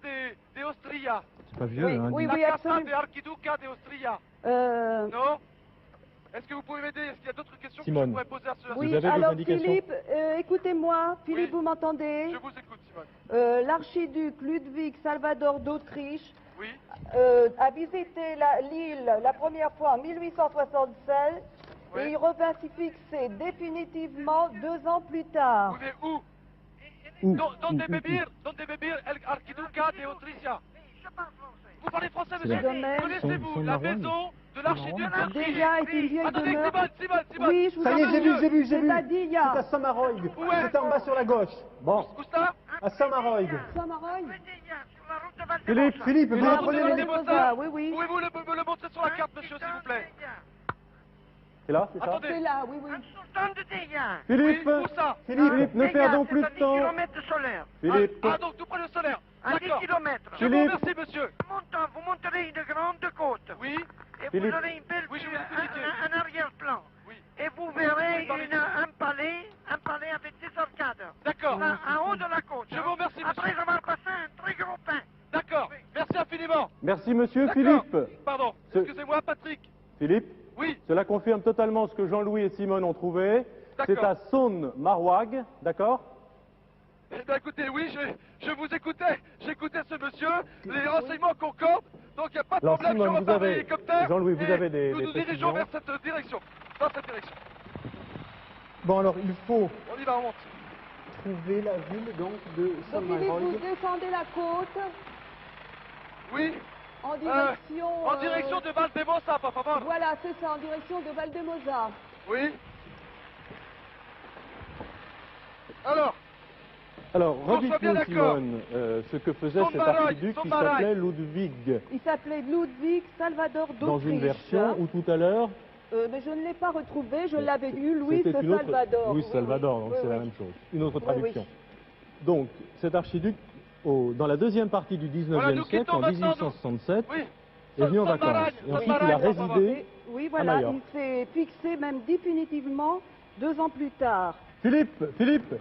Speaker 2: de Austria?
Speaker 1: C'est pas vieux,
Speaker 5: Oui,
Speaker 1: hein,
Speaker 5: oui,
Speaker 2: La
Speaker 5: oui,
Speaker 2: casa
Speaker 5: absolument.
Speaker 2: de Archiduca de Austria?
Speaker 5: Euh,
Speaker 2: Non? Est-ce que vous pouvez m'aider? Est-ce qu'il y a d'autres questions
Speaker 1: Simone.
Speaker 2: que je pourrais poser à ce
Speaker 5: oui,
Speaker 1: Vous avez vos
Speaker 5: alors
Speaker 1: indications
Speaker 5: Philippe, écoutez-moi. Philippe,
Speaker 2: Oui.
Speaker 5: vous m'entendez?
Speaker 2: Je vous écoute, Simone.
Speaker 5: L'archiduc Ludwig Salvador d'Autriche
Speaker 2: Oui?
Speaker 5: a visité l'île la première fois en 1876
Speaker 2: Oui.
Speaker 5: et il revint s'y fixer définitivement 2 ans plus tard.
Speaker 2: Oui, mais où?
Speaker 1: Où
Speaker 2: Donde vivir el Archiduca de Austria? Vous parlez français,
Speaker 5: Le
Speaker 2: monsieur?
Speaker 5: domaine.
Speaker 2: Connaissez-vous
Speaker 1: Son
Speaker 2: la
Speaker 1: Marogne.
Speaker 2: maison de l'archiduc d'Autriche?
Speaker 5: Déjà est une vieille
Speaker 2: Attendez,
Speaker 5: demeure.
Speaker 2: Simone.
Speaker 5: Oui, je vous
Speaker 4: Ça y est,
Speaker 5: en
Speaker 4: j'ai
Speaker 5: prie.
Speaker 4: vu.
Speaker 5: C'est-à-dire, il y a-
Speaker 4: C'est à Samaroig.
Speaker 2: Où est-
Speaker 4: C'est en bas sur la gauche.
Speaker 1: Bon,
Speaker 2: Où ça?
Speaker 4: À Samaroig.
Speaker 5: Samaroy.
Speaker 4: Philippe, vous
Speaker 2: la
Speaker 4: reprenez
Speaker 2: route de
Speaker 4: les...
Speaker 2: Valdemosa.
Speaker 5: Oui, oui.
Speaker 2: Pouvez-vous me le montrer sur la carte, monsieur, s'il vous plaît?
Speaker 1: c'est là, c'est ça?
Speaker 2: Attendez.
Speaker 5: C'est là, oui, oui.
Speaker 1: Philippe,
Speaker 2: Oui, où ça?
Speaker 1: Philippe, ne perdons plus de temps.
Speaker 6: solaire.
Speaker 1: Philippe,
Speaker 2: Ah, donc tout près du solaire.
Speaker 6: À 10
Speaker 2: D'accord.
Speaker 6: km.
Speaker 2: Je vous
Speaker 1: Philippe.
Speaker 2: remercie, monsieur.
Speaker 6: Vous monterez une grande côte.
Speaker 2: Oui,
Speaker 6: Et
Speaker 1: Philippe.
Speaker 6: vous aurez une belle
Speaker 2: Oui, je
Speaker 6: vue,
Speaker 2: vais vous expliquer.
Speaker 6: un arrière-plan.
Speaker 2: oui.
Speaker 6: Et vous verrez un palais avec des arcades.
Speaker 2: D'accord.
Speaker 6: Là, en haut de la côte.
Speaker 2: Je vous remercie,
Speaker 6: Après
Speaker 2: monsieur.
Speaker 6: avoir passé un très gros pain.
Speaker 2: D'accord. Merci infiniment.
Speaker 1: merci monsieur
Speaker 2: D'accord.
Speaker 1: Philippe.
Speaker 2: Pardon.
Speaker 1: Ce-
Speaker 2: Excusez-moi, Patrick.
Speaker 1: Philippe,
Speaker 2: Oui.
Speaker 1: cela confirme totalement ce que Jean-Louis et Simone ont trouvé. C'est
Speaker 2: D'accord.
Speaker 1: à Saône-Maroig, d'accord?
Speaker 2: Eh bien, écoutez, oui, je vous écoutais. J'écoutais ce monsieur. Les renseignements concordent. Donc, il n'y a pas de
Speaker 1: Alors,
Speaker 2: problème.
Speaker 1: Simone,
Speaker 2: je
Speaker 1: vous
Speaker 2: repars
Speaker 1: avez-
Speaker 2: l'hélicoptère.
Speaker 1: Jean-Louis, vous
Speaker 2: et
Speaker 1: avez des
Speaker 2: nous nous dirigeons
Speaker 1: précisions
Speaker 2: vers cette direction. Dans cette direction.
Speaker 4: Bon, alors, il faut
Speaker 2: On y va, on monte.
Speaker 4: trouver la ville, donc, de
Speaker 5: Donc, Philippe, vous
Speaker 4: Samaroig.
Speaker 5: descendez la côte
Speaker 2: Oui.
Speaker 5: en direction...
Speaker 2: En direction de Valdemosa, par favor.
Speaker 5: Voilà, c'est ça, en direction de Valdemosa.
Speaker 2: Oui. Alors,
Speaker 1: Alors,
Speaker 2: Qu'on soit bien
Speaker 1: redites-nous,
Speaker 2: d'accord.
Speaker 1: Simone, ce que faisait
Speaker 2: Son
Speaker 1: cet
Speaker 2: Marogne,
Speaker 1: archiduc
Speaker 2: son
Speaker 1: qui
Speaker 2: Marogne.
Speaker 1: s'appelait Ludwig,
Speaker 5: Il s'appelait Ludwig Salvador d'Autriche.
Speaker 1: dans une version où tout à l'heure,
Speaker 5: Mais je ne l'ai pas retrouvé, je l'avais eu, Louis
Speaker 1: c'était une autre...
Speaker 5: Salvador.
Speaker 1: Louis
Speaker 5: Oui,
Speaker 1: Salvador,
Speaker 5: oui,
Speaker 1: donc
Speaker 5: oui,
Speaker 1: c'est la
Speaker 5: oui.
Speaker 1: même chose. Une autre
Speaker 5: Oui,
Speaker 1: traduction. Donc, cet archiduc, dans la deuxième partie du 19e
Speaker 2: Voilà, nous
Speaker 1: siècle,
Speaker 2: quittons
Speaker 1: en
Speaker 2: maintenant,
Speaker 1: 1867,
Speaker 2: oui.
Speaker 1: est venu en
Speaker 2: Son
Speaker 1: vacances.
Speaker 2: Marogne,
Speaker 1: Et
Speaker 2: son
Speaker 1: ensuite, il a
Speaker 2: Marogne, on va
Speaker 1: résidé...
Speaker 5: Oui, voilà,
Speaker 1: Majorque.
Speaker 5: il s'est fixé même définitivement 2 ans plus tard.
Speaker 1: Philippe,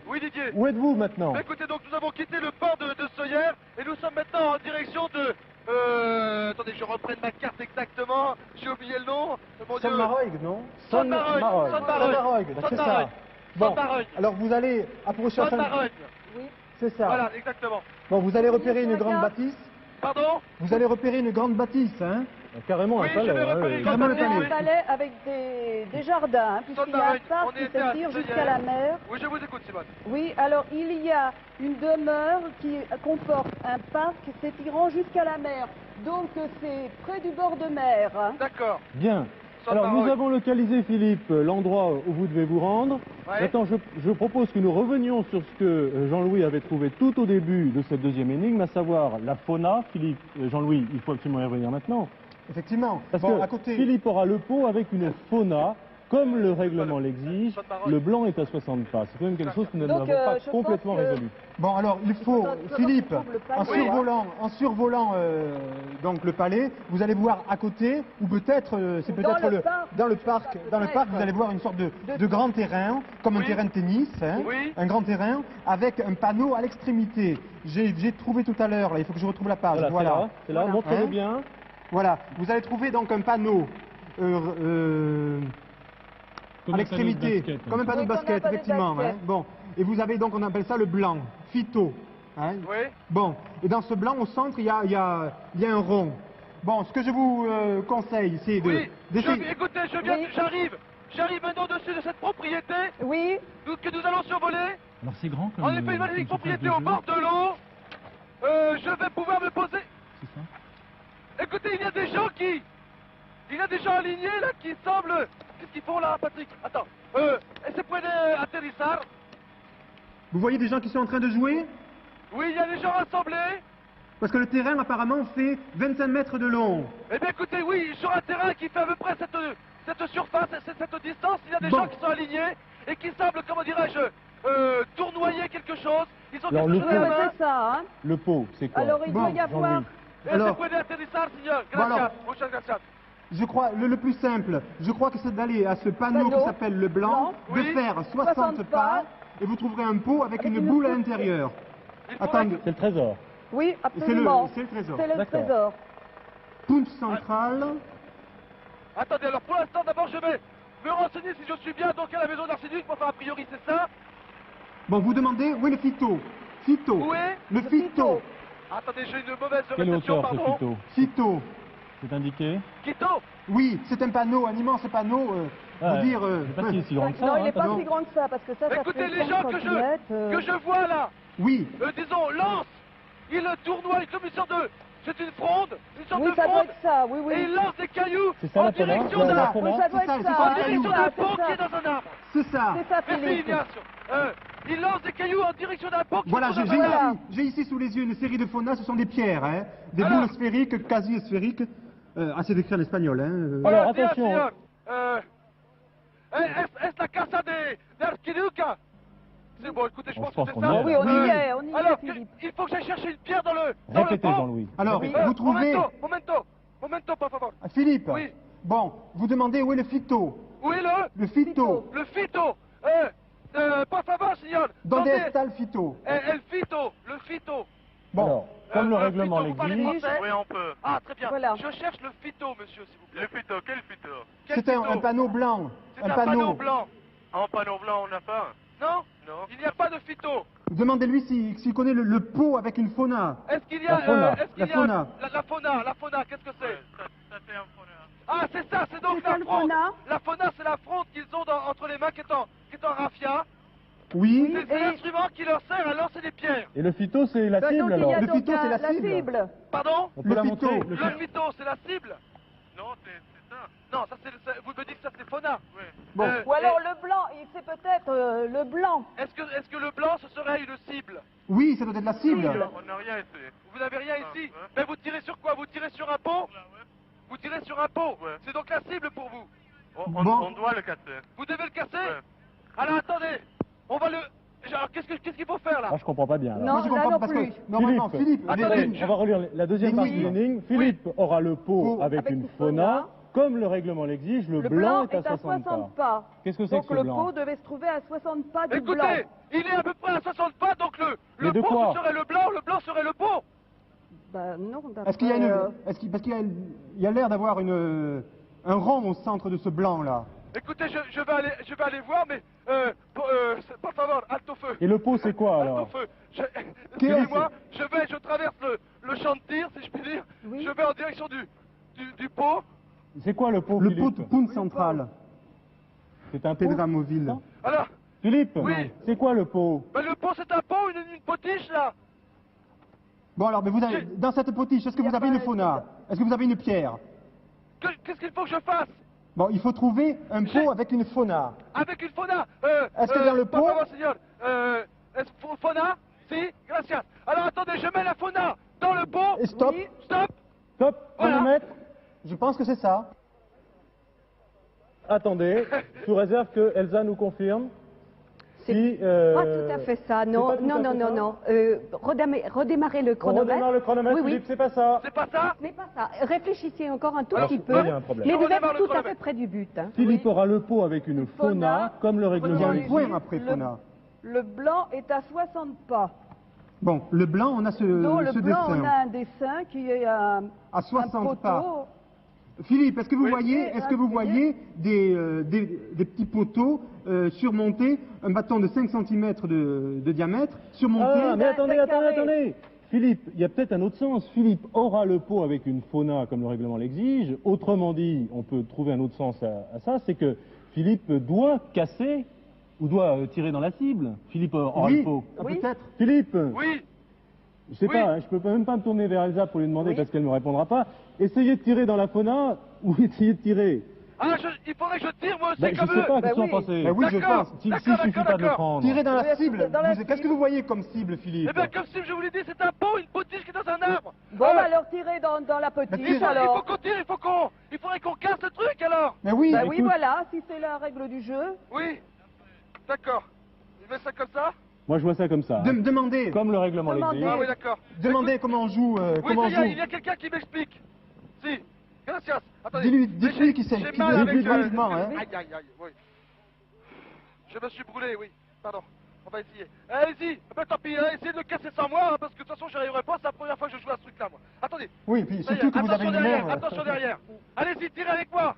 Speaker 2: Oui, Didier.
Speaker 1: où êtes-vous maintenant?
Speaker 2: Mais écoutez, donc nous avons quitté le port de Soyer et nous sommes maintenant en direction de... attendez, je reprenne ma carte exactement. J'ai oublié le nom. Mon Dieu.
Speaker 4: Samaroig, non
Speaker 2: Saône-Marogne.
Speaker 1: Saône-Marogne.
Speaker 4: Samaroig, c'est ça. Bon,
Speaker 2: Saône-Marogne.
Speaker 4: alors vous allez approcher...
Speaker 2: Saône-Marogne.
Speaker 5: Oui.
Speaker 4: C'est ça.
Speaker 2: Voilà, exactement.
Speaker 4: Bon, vous allez repérer une grande bâtisse.
Speaker 2: Pardon?
Speaker 4: Vous allez repérer une grande bâtisse, hein.
Speaker 1: Carrément
Speaker 2: Oui,
Speaker 1: un
Speaker 2: je
Speaker 1: palais.
Speaker 2: vais repérer
Speaker 1: oui.
Speaker 2: quand
Speaker 4: Vraiment
Speaker 2: même.
Speaker 4: le
Speaker 5: C'est
Speaker 4: palais.
Speaker 5: un palais avec des jardins, hein, puisqu'il y a un
Speaker 2: Saône-Marogne,
Speaker 5: parc
Speaker 2: on
Speaker 5: qui
Speaker 2: était à
Speaker 5: s'étire
Speaker 2: Soyer.
Speaker 5: jusqu'à la mer.
Speaker 2: Oui, je vous écoute, Simone.
Speaker 5: Oui, alors il y a une demeure qui comporte un parc s'étirant jusqu'à la mer. Donc c'est près du bord de mer. Hein.
Speaker 2: D'accord.
Speaker 1: Bien. Alors, nous avons localisé, Philippe, l'endroit où vous devez vous rendre.
Speaker 2: Ouais.
Speaker 1: Maintenant, je propose que nous revenions sur ce que Jean-Louis avait trouvé tout au début de cette deuxième énigme, à savoir la fauna. Philippe, Jean-Louis, il faut absolument y revenir maintenant.
Speaker 4: Effectivement.
Speaker 1: Parce
Speaker 4: Bon,
Speaker 1: que
Speaker 4: à côté.
Speaker 1: Philippe aura le pot avec une fauna, comme le règlement l'exige. Le blanc est à 60 pas. C'est quand même quelque chose que nous
Speaker 5: Donc,
Speaker 1: n'avons pas
Speaker 5: je
Speaker 1: complètement
Speaker 5: pense que-
Speaker 1: résolu.
Speaker 4: Bon, alors il faut,
Speaker 5: faudra que
Speaker 4: Philippe,
Speaker 5: je trouve le palais.
Speaker 4: en survolant donc le palais, vous allez voir à côté, ou peut-être, c'est
Speaker 5: Dans
Speaker 4: peut-être
Speaker 5: le parc.
Speaker 4: dans le parc, vous allez voir une sorte de grand terrain, comme un
Speaker 2: Oui.
Speaker 4: terrain de tennis, hein,
Speaker 2: Oui.
Speaker 4: un grand terrain, avec un panneau à l'extrémité. J'ai trouvé tout à l'heure, là, il faut que je retrouve la page.
Speaker 1: Voilà, c'est là,
Speaker 4: Voilà.
Speaker 1: montrez-le
Speaker 4: Hein.
Speaker 1: bien.
Speaker 4: Voilà, vous allez trouver donc un panneau à l'extrémité, comme un panneau de
Speaker 5: Oui, comme un
Speaker 4: basket,
Speaker 5: panneau de
Speaker 4: effectivement.
Speaker 5: basket.
Speaker 4: Hein. Bon, et vous avez donc, on appelle ça le blanc, phyto. Hein.
Speaker 2: Oui.
Speaker 4: Bon, et dans ce blanc, au centre, il y a un rond. Bon, ce que je vous conseille, c'est
Speaker 2: Oui.
Speaker 4: d'essayer...
Speaker 2: Écoutez,
Speaker 5: Oui.
Speaker 2: J'arrive maintenant au-dessus de cette propriété
Speaker 5: Oui,
Speaker 2: que nous allons survoler.
Speaker 7: Alors c'est grand comme
Speaker 2: En effet, une magnifique propriété au bord de l'eau. Je vais pouvoir me poser.
Speaker 7: C'est ça.
Speaker 2: Écoutez, il y a des gens alignés là qui semblent. Qu'est-ce qu'ils font là, Patrick? Attends. Se puede aterrizar?
Speaker 4: Vous voyez des gens qui sont en train de jouer?
Speaker 2: Oui, il y a des gens rassemblés.
Speaker 4: Parce que le terrain, apparemment, fait 25 mètres de long.
Speaker 2: Eh bien, écoutez, oui, sur un terrain qui fait à peu près cette surface, cette distance, il y a des
Speaker 4: Bon.
Speaker 2: gens qui sont alignés et qui semblent, comment dirais-je, tournoyer quelque chose. Ils ont
Speaker 1: Alors,
Speaker 2: quelque
Speaker 1: le
Speaker 2: chose
Speaker 5: oui,
Speaker 2: à la
Speaker 5: mais
Speaker 2: main.
Speaker 5: c'est ça. Hein.
Speaker 1: Le pot, c'est quoi?
Speaker 5: Alors, il
Speaker 4: Bon,
Speaker 5: doit y avoir...
Speaker 1: Jean-Louis.
Speaker 4: Alors-
Speaker 2: Se puede aterrizar, señor.
Speaker 4: Bon, alors-
Speaker 2: Gracias. Muchas gracias.
Speaker 4: Je crois, le plus simple, je crois que c'est d'aller à ce panneau qui
Speaker 5: Panneau.
Speaker 4: s'appelle le blanc,
Speaker 2: Oui.
Speaker 4: de faire 60 pas, et vous trouverez un pot avec une boule à l'intérieur.
Speaker 2: Il faudrait
Speaker 4: Attendez,
Speaker 1: C'est le trésor.
Speaker 5: Oui,
Speaker 4: c'est
Speaker 5: absolument.
Speaker 4: le trésor.
Speaker 5: C'est le
Speaker 1: D'accord.
Speaker 5: trésor.
Speaker 4: Punch central.
Speaker 2: Attendez, alors pour l'instant, d'abord, je vais me renseigner si je suis bien donc à la maison d'Arsenic. Enfin, a priori, c'est ça.
Speaker 4: Bon, vous demandez où est le phyto? Phyto.
Speaker 2: Où est
Speaker 4: Le phyto.
Speaker 2: Attendez, j'ai une mauvaise
Speaker 1: Quelle
Speaker 2: réception,
Speaker 1: hauteur, ce
Speaker 2: pardon.
Speaker 1: phyto?
Speaker 4: Phyto.
Speaker 1: C'est indiqué?
Speaker 2: Quito.
Speaker 4: Oui, c'est un panneau, un immense panneau.
Speaker 1: Ah,
Speaker 4: vous dire.
Speaker 1: je sais pas s'il est si grand que ça.
Speaker 5: Non, il
Speaker 1: hein,
Speaker 5: n'est pas
Speaker 4: non.
Speaker 5: si grand que ça, parce que ça
Speaker 2: Écoutez,
Speaker 5: fait
Speaker 2: les gens
Speaker 5: 30
Speaker 2: que
Speaker 5: centimètres,
Speaker 2: je vois là,
Speaker 4: Oui.
Speaker 2: disons, lance, il tournoie comme une sorte de... C'est une fronde, une sorte
Speaker 5: Oui,
Speaker 2: de
Speaker 5: ça doit
Speaker 2: fronde,
Speaker 5: être ça, oui,
Speaker 2: et
Speaker 5: oui.
Speaker 2: il lance des cailloux
Speaker 1: C'est ça
Speaker 2: en
Speaker 1: la fauna?
Speaker 2: direction
Speaker 1: La
Speaker 2: d'un...
Speaker 1: fauna?
Speaker 5: Oui, ça doit
Speaker 4: C'est ça,
Speaker 5: être
Speaker 4: c'est
Speaker 5: ça.
Speaker 4: ça,
Speaker 2: En
Speaker 5: hein,
Speaker 4: les
Speaker 2: direction
Speaker 5: c'est
Speaker 2: d'un
Speaker 5: ça,
Speaker 2: pont
Speaker 5: c'est
Speaker 2: qui est
Speaker 5: ça.
Speaker 2: dans un arbre.
Speaker 4: C'est ça.
Speaker 5: C'est ça,
Speaker 2: Merci,
Speaker 5: Philippe.
Speaker 2: Ignacio. Il lance des cailloux en direction d'un pont qui
Speaker 4: Voilà,
Speaker 2: est dans un
Speaker 4: j'ai
Speaker 2: arbre.
Speaker 4: ici, j'ai ici sous les yeux une série de faunas, ce sont des pierres, hein, des
Speaker 2: Alors.
Speaker 4: boules sphériques, quasi sphériques. C'est écrit en espagnol. Hein,
Speaker 1: Alors,
Speaker 2: Buenos días,
Speaker 1: attention.
Speaker 2: señor. Es la casa de Arquiduca. C'est bon, écoutez, je
Speaker 1: On
Speaker 2: pense
Speaker 1: se
Speaker 2: que
Speaker 1: pense
Speaker 2: c'est
Speaker 1: qu'on
Speaker 2: ça.
Speaker 1: y est,
Speaker 5: Ah oui, on y est, on y
Speaker 2: Alors,
Speaker 5: est, Philippe.
Speaker 2: il faut que j'aille chercher une pierre dans le
Speaker 1: Répétez,
Speaker 2: pont.
Speaker 1: Jean-Louis.
Speaker 4: Alors,
Speaker 1: Répétez.
Speaker 4: vous trouvez...
Speaker 2: Momento, por favor.
Speaker 4: Ah, Philippe.
Speaker 2: Oui.
Speaker 4: Bon, vous demandez où est le phyto.
Speaker 2: Où est
Speaker 4: Le phyto.
Speaker 2: le fito? Por favor, señor.
Speaker 4: Donde
Speaker 2: Donde-
Speaker 4: está el phyto?
Speaker 2: El fito, le fito.
Speaker 4: Bon,
Speaker 1: Alors, comme le règlement
Speaker 2: phyto, vous parlez
Speaker 1: l'exige,
Speaker 2: français?
Speaker 6: Oui, on peut.
Speaker 2: Ah, très bien.
Speaker 5: Voilà.
Speaker 2: Je cherche le phyto, monsieur, s'il vous plaît.
Speaker 6: Le phyto, quel phyto?
Speaker 2: Quel
Speaker 4: c'est un
Speaker 2: phyto?
Speaker 4: panneau blanc.
Speaker 2: C'est un panneau blanc.
Speaker 6: En panneau blanc, on n'a pas.
Speaker 2: Non?
Speaker 6: Non.
Speaker 2: Il n'y a pas de phyto.
Speaker 4: Demandez-lui s'il connaît le pot avec une fauna.
Speaker 2: Est-ce qu'il y a...
Speaker 1: La fauna.
Speaker 2: est-ce qu'il y a...
Speaker 4: La fauna.
Speaker 2: La fauna, qu'est-ce que c'est?
Speaker 6: Ça c'est un fauna.
Speaker 2: Ah, c'est ça, c'est donc
Speaker 5: C'est ça,
Speaker 2: la
Speaker 5: le
Speaker 2: fronde.
Speaker 5: fauna.
Speaker 2: La fauna, c'est la fronde qu'ils ont entre les mains qui est en raffia.
Speaker 4: Oui.
Speaker 2: C'est l'instrument qui leur sert à lancer des pierres.
Speaker 1: et le phyto, c'est la
Speaker 5: Bah,
Speaker 1: cible
Speaker 5: donc, il y
Speaker 1: alors?
Speaker 5: a
Speaker 4: Le
Speaker 5: donc
Speaker 4: phyto, c'est la cible.
Speaker 2: Pardon?
Speaker 1: On peut
Speaker 4: Le
Speaker 1: la
Speaker 4: phyto.
Speaker 1: montrer?
Speaker 2: Le phyto, c'est la cible?
Speaker 6: Non, c'est ça.
Speaker 2: Non, ça vous me dites que ça c'est fauna.
Speaker 6: Oui.
Speaker 4: Bon.
Speaker 5: Ou alors le blanc, c'est peut-être le blanc.
Speaker 2: Est-ce que le blanc, ce serait une cible?
Speaker 4: Oui, ça doit être la cible.
Speaker 6: On n'a rien ici.
Speaker 2: Vous n'avez rien ici?
Speaker 6: ouais.
Speaker 2: Mais vous tirez sur quoi? Vous tirez sur un pot?
Speaker 6: Là, ouais.
Speaker 2: Vous tirez sur un pot?
Speaker 6: Ouais.
Speaker 2: C'est donc la cible pour vous.
Speaker 4: Bon.
Speaker 6: On doit le casser.
Speaker 2: Vous devez le casser?
Speaker 6: Ouais.
Speaker 2: Alors attendez, on va le... Alors qu'est-ce qu'il faut faire là?
Speaker 1: Ah, je comprends pas bien. alors.
Speaker 5: Non,
Speaker 4: Moi, je
Speaker 5: là
Speaker 4: comprends
Speaker 5: non
Speaker 4: parce
Speaker 5: plus.
Speaker 4: que normalement, Philippe,
Speaker 2: Attendez,
Speaker 4: les-
Speaker 1: On va relire la deuxième partie de
Speaker 4: L'énigme.
Speaker 1: l'énigme. Philippe aura le pot
Speaker 4: Pot
Speaker 1: avec une fauna. Comme le règlement l'exige, le blanc est à 60 pas. Qu'est-ce que c'est
Speaker 5: Donc
Speaker 1: que ce
Speaker 5: le
Speaker 1: blanc?
Speaker 5: pot devait se trouver à 60 pas du
Speaker 2: Écoutez,
Speaker 5: blanc.
Speaker 2: il est à peu près à 60 pas, donc le
Speaker 1: Mais de
Speaker 2: pot
Speaker 1: quoi?
Speaker 2: ce serait le blanc serait le pot.
Speaker 5: Bah non,
Speaker 4: Est-ce qu'il y a une,
Speaker 5: d'après,
Speaker 4: parce qu'il y a l'air d'avoir un rond au centre de ce blanc là.
Speaker 2: Écoutez, je vais aller voir, mais por favor, alto feu.
Speaker 1: Et le pot, c'est quoi
Speaker 2: Alto
Speaker 1: alors?
Speaker 2: feu. Excusez-moi, je traverse le champ de tir, si je puis dire.
Speaker 5: Oui.
Speaker 2: Je vais en direction du pot.
Speaker 1: C'est quoi le pot,
Speaker 4: Le
Speaker 1: Philippe?
Speaker 4: pot de Punch central.
Speaker 1: C'est un pot?
Speaker 4: Pédramoville.
Speaker 2: Alors,
Speaker 1: Philippe,
Speaker 2: Oui.
Speaker 1: c'est quoi le pot?
Speaker 2: ben, le pot c'est un pot, une potiche là.
Speaker 4: Bon alors, mais vous avez, dans cette potiche, est-ce que
Speaker 5: Il y
Speaker 4: vous
Speaker 5: a
Speaker 4: avez
Speaker 5: pas
Speaker 4: une
Speaker 5: un
Speaker 4: fauna? Est-ce que vous avez une pierre?
Speaker 2: Qu'est-ce qu'il faut que je fasse?
Speaker 4: Bon, il faut trouver un pot avec une fauna.
Speaker 2: Avec une fauna.
Speaker 4: Est-ce que dans le pot-
Speaker 2: Papa, Seigneur, fauna? Si, gracias. Alors attendez, je mets la fauna dans le pot.
Speaker 4: Et stop.
Speaker 2: Oui, stop.
Speaker 1: Stop,
Speaker 2: Voilà.
Speaker 1: chronomètre.
Speaker 4: Je pense que c'est ça.
Speaker 1: Attendez, sous réserve que Elsa nous confirme.
Speaker 3: C'est
Speaker 1: Si,
Speaker 3: pas tout à fait ça, non,
Speaker 1: pas tout
Speaker 3: non,
Speaker 1: à
Speaker 3: non,
Speaker 1: fait
Speaker 3: non,
Speaker 1: ça
Speaker 3: non. Redémarrez le
Speaker 1: On
Speaker 3: chronomètre.
Speaker 1: redémarre le chronomètre,
Speaker 3: Oui, oui.
Speaker 1: Philippe, c'est pas ça.
Speaker 2: C'est pas ça?
Speaker 3: Ce n'est pas ça. Réfléchissez encore un tout
Speaker 2: Alors,
Speaker 3: petit peu.
Speaker 1: là, il y a un problème.
Speaker 3: Mais vous êtes
Speaker 2: Redémarre le
Speaker 3: tout à fait
Speaker 2: chronomètre.
Speaker 3: près du but. Hein.
Speaker 1: Philippe aura le pot avec une fauna, comme le
Speaker 4: Il y a
Speaker 1: règlement
Speaker 4: un
Speaker 1: l'exige.
Speaker 4: point après fauna.
Speaker 5: Le blanc est à 60 pas.
Speaker 4: Bon, le blanc, on a ce
Speaker 5: Non, le blanc, on
Speaker 4: dessin.
Speaker 5: a un dessin qui est
Speaker 4: À
Speaker 5: un
Speaker 4: 60
Speaker 5: poteau.
Speaker 4: pas. Philippe, est-ce que vous
Speaker 2: Oui.
Speaker 4: voyez, des petits poteaux surmontés, un bâton de 5 cm de diamètre, surmonté?
Speaker 1: Ah, mais attendez,
Speaker 5: un
Speaker 1: attendez,
Speaker 5: carré.
Speaker 1: attendez. Philippe, il y a peut-être un autre sens. Philippe aura le pot avec une fauna, comme le règlement l'exige. Autrement dit, on peut trouver un autre sens à ça, c'est que Philippe doit casser ou doit tirer dans la cible. Philippe aura
Speaker 4: Oui,
Speaker 1: le pot.
Speaker 4: peut-être.
Speaker 1: Philippe,
Speaker 2: Oui.
Speaker 1: je sais
Speaker 2: Oui.
Speaker 1: pas, hein, je peux même pas me tourner vers Elsa pour lui demander
Speaker 3: Oui.
Speaker 1: parce qu'elle ne me répondra pas. Essayez de tirer dans la fauna ou essayez de tirer.
Speaker 2: Ah, il faudrait que je tire moi aussi
Speaker 1: Ben, je
Speaker 2: comme
Speaker 1: sais
Speaker 2: eux.
Speaker 1: pas,
Speaker 5: Ben
Speaker 1: qu'est-ce que vous en
Speaker 5: oui.
Speaker 1: pensez?
Speaker 4: Ben oui, je
Speaker 2: D'accord.
Speaker 4: pense.
Speaker 1: S'il
Speaker 2: D'accord,
Speaker 1: suffit pas de le
Speaker 2: d'accord.
Speaker 1: prendre.
Speaker 4: Tirer dans la
Speaker 5: Oui,
Speaker 4: cible.
Speaker 5: dans la
Speaker 4: Qu'est-ce que
Speaker 5: cible.
Speaker 4: vous voyez comme cible, Philippe?
Speaker 2: Eh bien, comme si je vous l'ai dit, c'est un pot, une potiche qui est dans un arbre.
Speaker 5: Bon, bah, alors tirez dans la
Speaker 4: Mais
Speaker 5: potiche,
Speaker 2: Il faut
Speaker 5: alors.
Speaker 2: qu'on tire, il faudrait qu'on casse le truc alors.
Speaker 4: Mais oui,
Speaker 5: Bah oui,
Speaker 1: écoute.
Speaker 5: voilà, si c'est la règle du jeu.
Speaker 2: Oui. D'accord. Il met ça comme ça?
Speaker 1: Moi, je vois ça comme ça. hein.
Speaker 4: demandez.
Speaker 1: Comme le règlement
Speaker 5: Demandez.
Speaker 1: l'exige.
Speaker 2: Ah oui, d'accord.
Speaker 4: Demandez comment on joue.
Speaker 2: Oui,
Speaker 4: Comment on
Speaker 2: il
Speaker 4: joue.
Speaker 2: y a quelqu'un qui m'explique. Si. Gracias. Attendez.
Speaker 4: Dis-lui
Speaker 2: Mais j'ai-
Speaker 4: qu'il s'est-
Speaker 2: j'ai
Speaker 4: qu'il
Speaker 2: mal
Speaker 4: doit
Speaker 2: avec,
Speaker 4: vite rapidement, hein.
Speaker 2: Aïe, aïe, aïe, oui. Je me suis brûlé, oui. Pardon. On va essayer. Allez-y. Ben tant pis, essayez de le casser sans moi, hein, parce que de toute façon, j'y arriverai pas. C'est la première fois que je joue à ce truc-là, moi. Attendez.
Speaker 4: Oui, puis
Speaker 2: Ça y est,
Speaker 4: surtout que vous avez
Speaker 2: attention
Speaker 4: une
Speaker 2: derrière,
Speaker 4: main.
Speaker 2: attention derrière. Allez-y, tirez avec moi.